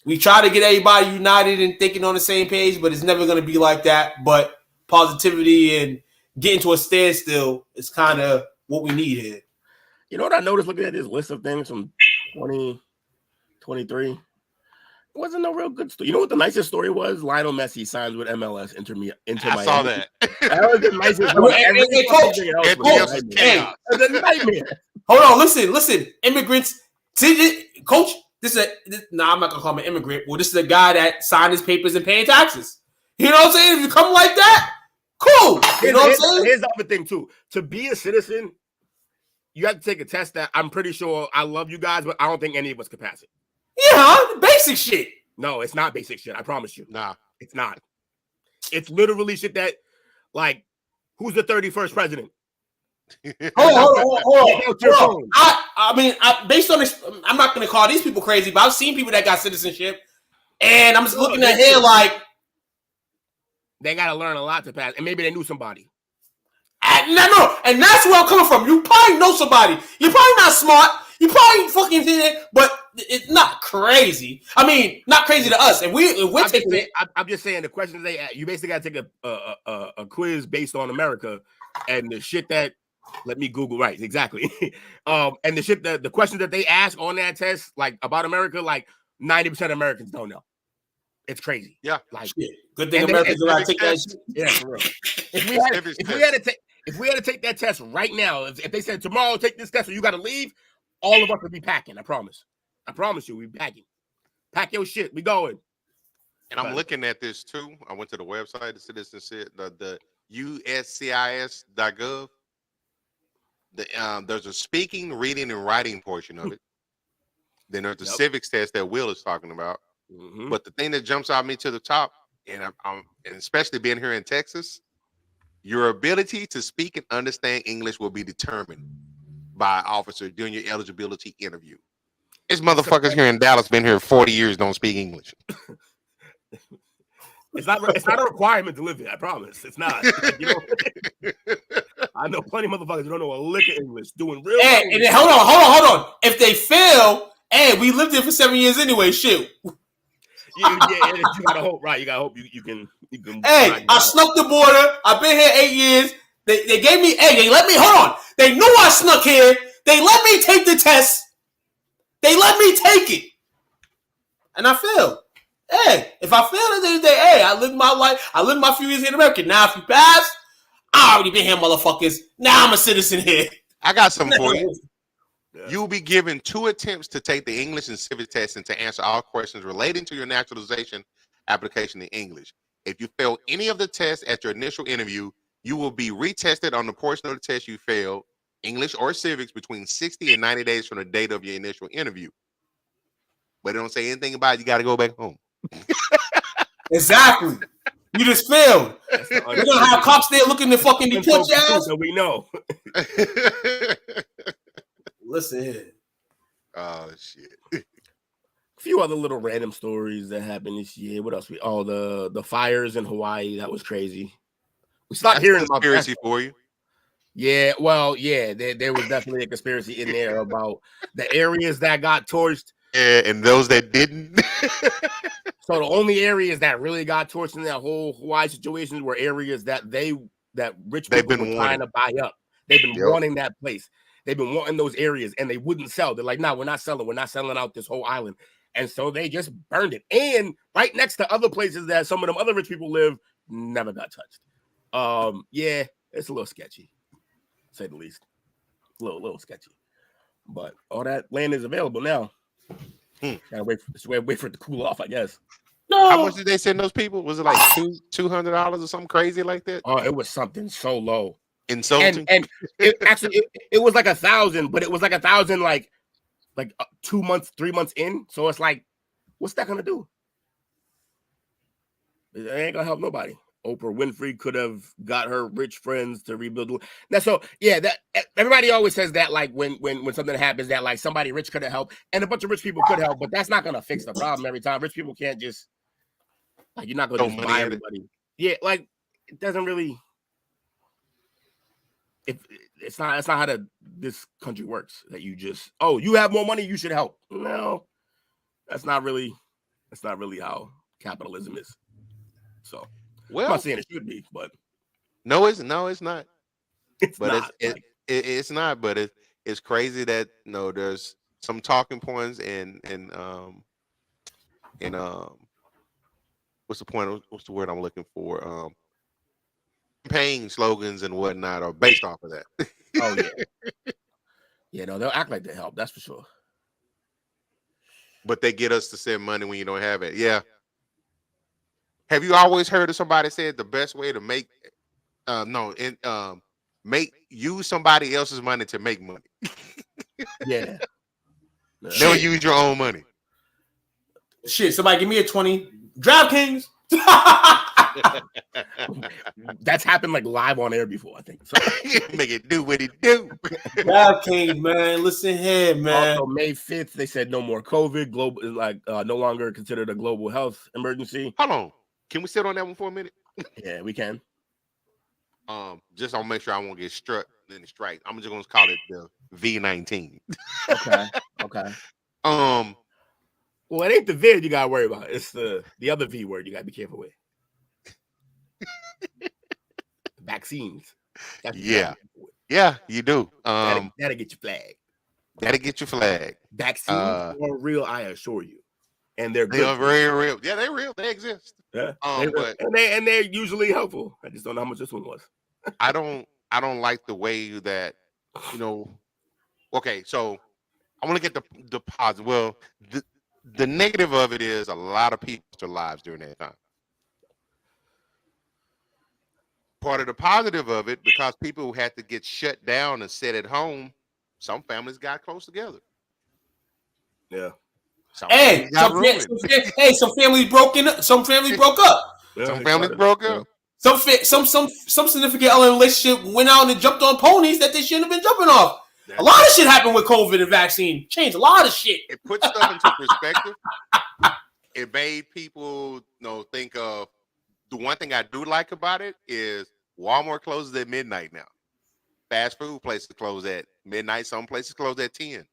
We try to get everybody united and thinking on the same page, but it's never going to be like that. But positivity and getting to a standstill is kind of what we need here. You know what I noticed looking at this list of things from 2023? It wasn't no real good story. You know what the nicest story was? Lionel Messi signs with MLS Inter Miami. I saw that. That was the nicest one. Hey, it's a nightmare. Hold on, listen. Immigrants, coach. I'm not gonna call him an immigrant. Well, this is a guy that signed his papers and paying taxes. You know what I'm saying? If you come like that, cool. You know what I'm saying? Here's the other thing too. To be a citizen, you have to take a test that I'm pretty sure I love you guys, but I don't think any of us could pass it. Yeah, basic shit. No, it's not basic shit. I promise you. Nah, it's not. It's literally shit that, like, who's the 31st president? Hold on. I mean, based on this, I'm not going to call these people crazy, but I've seen people that got citizenship, and I'm just looking at here like they got to learn a lot to pass, and maybe they knew somebody. No, and that's where I'm coming from. You probably know somebody. You're probably not smart. You probably fucking did it, but it's not crazy. I mean, not crazy to us. And we're taking it. I'm just saying the questions they ask, you basically got to take a quiz based on America, and the shit that. Let me Google right exactly. And the shit the questions that they ask on that test, like about America, like 90% of Americans don't know. It's crazy. Yeah, like shit. Good thing Americans are take that shit. Yeah, for real. If we had to take that test right now, if they said tomorrow take this test or you got to leave, all of us would be packing. I promise you, we packing. Pack your shit. We going. And I'm looking at this too. I went to the website. The citizenship, the USCIS.gov. There's a speaking, reading, and writing portion of it. Then there's the civics test that Will is talking about. Mm-hmm. But the thing that jumps out me to the top, and and especially being here in Texas, your ability to speak and understand English will be determined by an officer during your eligibility interview. This motherfuckers here in Dallas been here 40 years, don't speak English. It's not a requirement to live here. I promise. It's not. You know? I know plenty of motherfuckers who don't know a lick of English doing real. Hey, and then hold on. If they fail, we lived there for 7 years anyway. Shit. You gotta hope, right? You gotta hope you can. Hey, I snuck the border. I've been here 8 years. They gave me. Hey, they let me. Hold on. They knew I snuck here. They let me take the test. They let me take it, and I failed. Hey, if I fail at the end of the day, I lived my life. I lived my few years here in America. Now, if you pass, I already been here, motherfuckers. Now I'm a citizen here. I got something for you. You will be given 2 attempts to take the English and civics test and to answer all questions relating to your naturalization application in English. If you fail any of the tests at your initial interview, you will be retested on the portion of the test you failed, English or civics, between 60 and 90 days from the date of your initial interview. But they don't say anything about it. You got to go back home. Exactly. You just failed. We're gonna have cops there looking to fucking deport your ass. So we know. Listen here. Oh shit. A few other little random stories that happened this year. What else? The fires in Hawaii. That was crazy. We stopped hearing about conspiracy for you. Yeah, well, yeah, there was definitely a conspiracy in there about the areas that got torched. Yeah, and those that didn't. So the only areas that really got torched in that whole Hawaii situation were areas that rich people were trying to buy up. They've been wanting that place. They've been wanting those areas, and they wouldn't sell. They're like, no, we're not selling. We're not selling out this whole island. And so they just burned it. And right next to other places that some of them other rich people live, never got touched. Yeah, it's a little sketchy, to say the least. A little sketchy. But all that land is available now. Gotta wait for it to cool off, I guess. No. How much did they send those people? Was it like $200 or something crazy like that? Oh, it was something so low. Insulting. And it was like 1,000, but it was like 1,000 like 2 months, 3 months in. So it's like, what's that gonna do? It ain't gonna help nobody. Oprah Winfrey could have got her rich friends to rebuild. Now, so yeah, that everybody always says that, like when something happens, that like somebody rich could have helped, and a bunch of rich people could help, but that's not gonna fix the problem every time. Rich people can't just like, you're not gonna just buy everybody. Yeah, like it doesn't really. It's not how this country works. That you just, you have more money, you should help. No, that's not really That's not really how capitalism is. So I'm Well, not saying it should be, but no, it's not. it's But not. it's not. But it's crazy that there's some talking points and what's the point? What's the word I'm looking for? Campaign slogans and whatnot are based off of that. Oh yeah, yeah. No, they'll act like they help. That's for sure. But they get us to send money when you don't have it. Yeah. Have you always heard of somebody said the best way to make use somebody else's money to make money? Yeah. Never use your own money. Shit, somebody give me a 20. DraftKings. That's happened like live on air before, I think. So. Make it do what it do. DraftKings, man. Listen here, man. Also, May 5th, they said no more COVID. Global, no longer considered a global health emergency. Hold on. Can we sit on that one for a minute? Yeah, we can. Just I'll make sure I won't get struck in the strike. I'm just gonna call it the V19. Okay. Well, it ain't the vid you gotta worry about. It's the other V word you gotta be careful with. Vaccines. Yeah, you do. That'll get you flagged. That'll get you flagged. Vaccines are real, I assure you, and they're good. They are very real. Yeah, they're real. They exist. Yeah, they're usually helpful. I just don't know how much this one was. I don't like the way that Okay, so I want to get the positive. Well, the negative of it is a lot of people lost their lives during that time. Part of the positive of it, because people who had to get shut down and sit at home, some families got close together. Yeah. Some families broke up. Some families broke up. Some families broke up. Some significant other relationship went out and jumped on ponies that they shouldn't have been jumping off. A lot of shit happened with COVID and vaccine. Changed a lot of shit. It put stuff into perspective. It made people think of the one thing I do like about it is Walmart closes at midnight now. Fast food places close at midnight. Some places close at 10.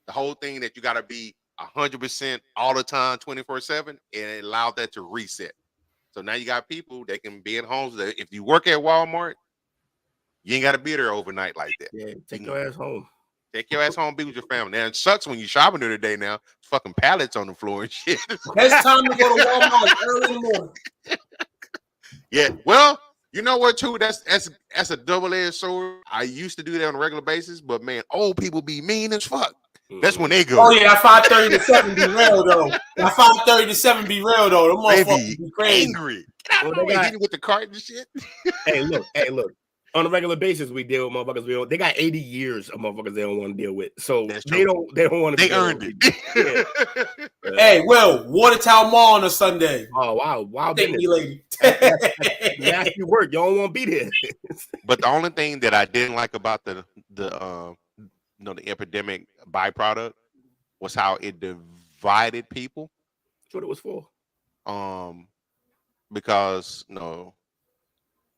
The whole thing that you got to be 100% all the time, 24/7, and it allowed that to reset. So now you got people that can be at home. If you work at Walmart, you ain't got to be there overnight like that. Yeah, take your ass home. Take your ass home, be with your family. Now, it sucks when you're shopping there today now. Fucking pallets on the floor and shit. Best time to go to Walmart early in the morning. Yeah, well, you know what, too? That's a double-edged sword. I used to do that on a regular basis, but, man, old people be mean as fuck. That's when they go. Oh, yeah, that 5:30 to 7 be real, though. That 5:30 to 7 be real, though. Them motherfuckers be crazy. Angry. Get out of the way, hitting with the cart and shit. Hey, look. On a regular basis, we deal with motherfuckers. They got 80 years of motherfuckers they don't want to deal with. So they don't want to. They earned it. Yeah. Hey, Will, Watertown Mall on a Sunday. Oh, wow. Thank you, lady. Nasty work. You don't want to be there. But the only thing that I didn't like about the epidemic byproduct was how it divided people. That's what it was for. Because a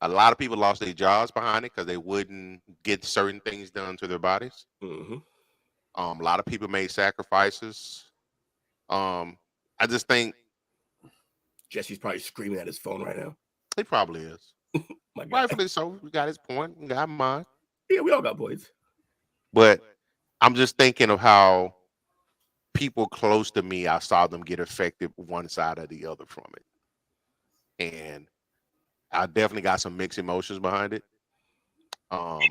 lot of people lost their jobs behind it because they wouldn't get certain things done to their bodies. Mm-hmm. A lot of people made sacrifices. I just think Jesse's probably screaming at his phone right now. He probably is. Rightfully so. We got his point. We got mine. Yeah, we all got points. But I'm just thinking of how people close to me, I saw them get affected one side or the other from it. And I definitely got some mixed emotions behind it. I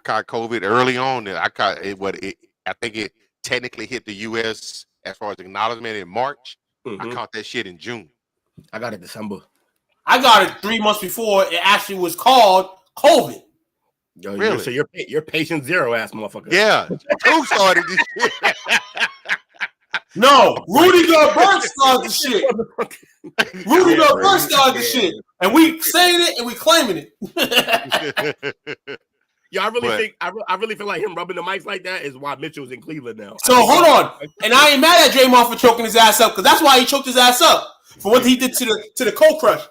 caught COVID early on. And I think it technically hit the U.S. as far as acknowledgement in March. Mm-hmm. I caught that shit in June. I got it in December. I got it 3 months before it actually was called COVID. Yo, really? So you're patient zero ass motherfucker. Yeah. Who started this shit? No, Rudy Gobert started the shit. Rudy Gobert started the shit. And we saying it and we claiming it. Yeah, I really feel like him rubbing the mics like that is why Mitchell's in Cleveland now. So hold on. And I ain't mad at Draymond for choking his ass up, because that's why he choked his ass up. For what he did to the cold crush.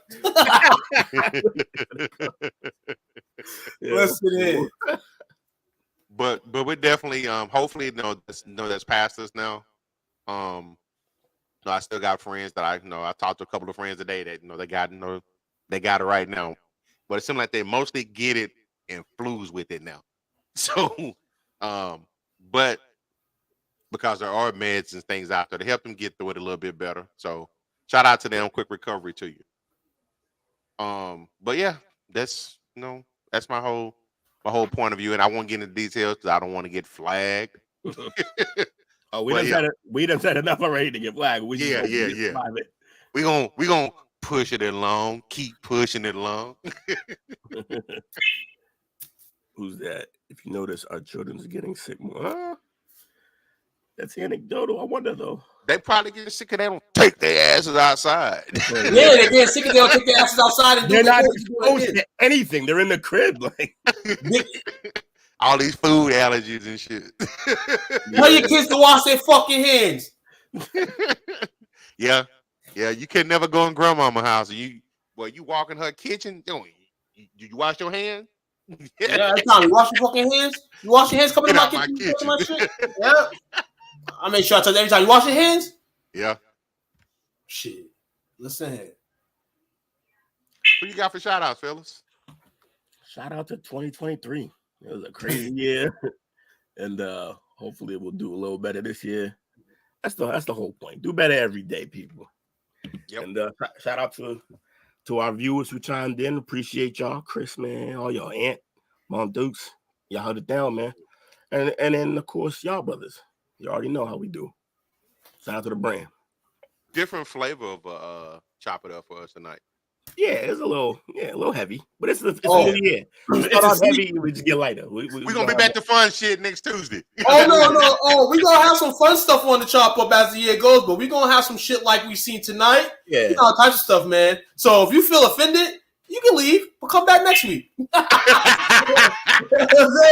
Listen in. But we're definitely hopefully that's past us now. I still got friends that I talked to a couple of friends today that they got it right now, but it seems like they mostly get it and flus with it now. So, but because there are meds and things out there to help them get through it a little bit better. So, shout out to them. Quick recovery to you. But yeah, that's that's my whole point of view, and I won't get into details because I don't want to get flagged. Oh, we done said enough already to get flagged. Yeah. We gonna push it along, keep pushing it along. Who's that? If you notice, our children's getting sick more. That's anecdotal. I wonder though. They probably get sick and they don't take their asses outside. Yeah, they get sick and they don't take their asses outside and they're not exposed to anything. They're in the crib, like all these food allergies and shit. Tell your kids to wash their fucking hands. Yeah. You can never go in grandmama's house. You walk in her kitchen. You wash your hands? Yeah, every time you wash your fucking hands. You wash your hands coming in my kitchen. My shit. Yeah. I make sure I tell you every time you wash your hands. Yeah. Shit. Listen here. What you got for shout outs, fellas? Shout out to 2023. It was a crazy year. And hopefully we'll do a little better this year. That's the whole point. Do better every day, people. Yep. And shout out to our viewers who chimed in. Appreciate y'all. Chris, man, all y'all Aunt, Mom Dukes. Y'all held it down, man. And then of course y'all brothers. You already know how we do. Shout out to the brand. Different flavor of chop it up for us tonight. Yeah, it's a little heavy, but it's a new year. It's heavy, we just get lighter. We're gonna be back to fun shit next Tuesday. No. We're gonna have some fun stuff on the chop up as the year goes, but we're gonna have some shit like we've seen tonight. Yeah, all types of stuff, man. So if you feel offended, you can leave, but come back next week. We'll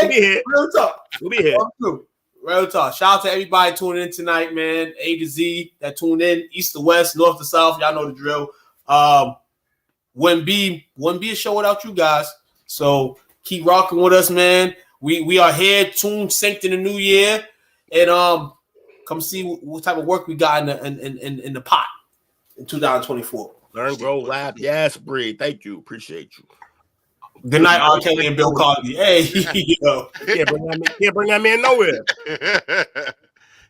be here. Real talk. We'll be here. Real talk. Shout out to everybody tuning in tonight, man. A to Z that tuned in, east to west, north to south. Y'all know the drill. Wouldn't be a show without you guys. So keep rocking with us, man. We are here, tuned, synced in the new year, and come see what type of work we got in the pot in 2024. Learn, grow, laugh. Yes, breathe. Thank you. Appreciate you. Good night, R. Kelly and Bill Cosby. Hey, yo. Can't bring that man nowhere.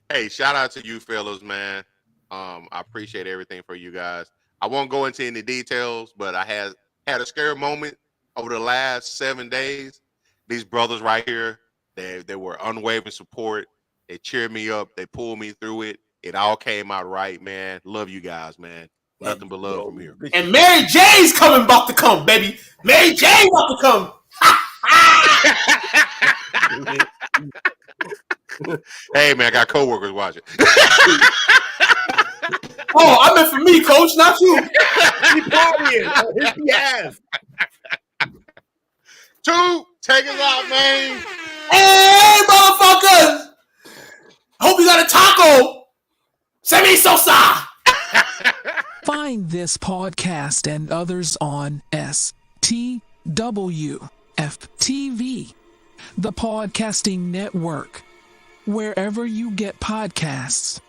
Hey, shout out to you fellas, man. I appreciate everything for you guys. I won't go into any details, but I had a scary moment over the last 7 days. These brothers right here, they were unwavering support. They cheered me up. They pulled me through it. It all came out right, man. Love you guys, man. Nothing but love from here. And Mary J's about to come, baby. Mary J's about to come. Hey, man, I got coworkers watching. Oh, I meant for me, coach, not you. He partying. Yes. 2, take us out, man. Hey, motherfuckers. Hope you got a taco. Send me Sosa. Find this podcast and others on STWF TV, the podcasting network, wherever you get podcasts.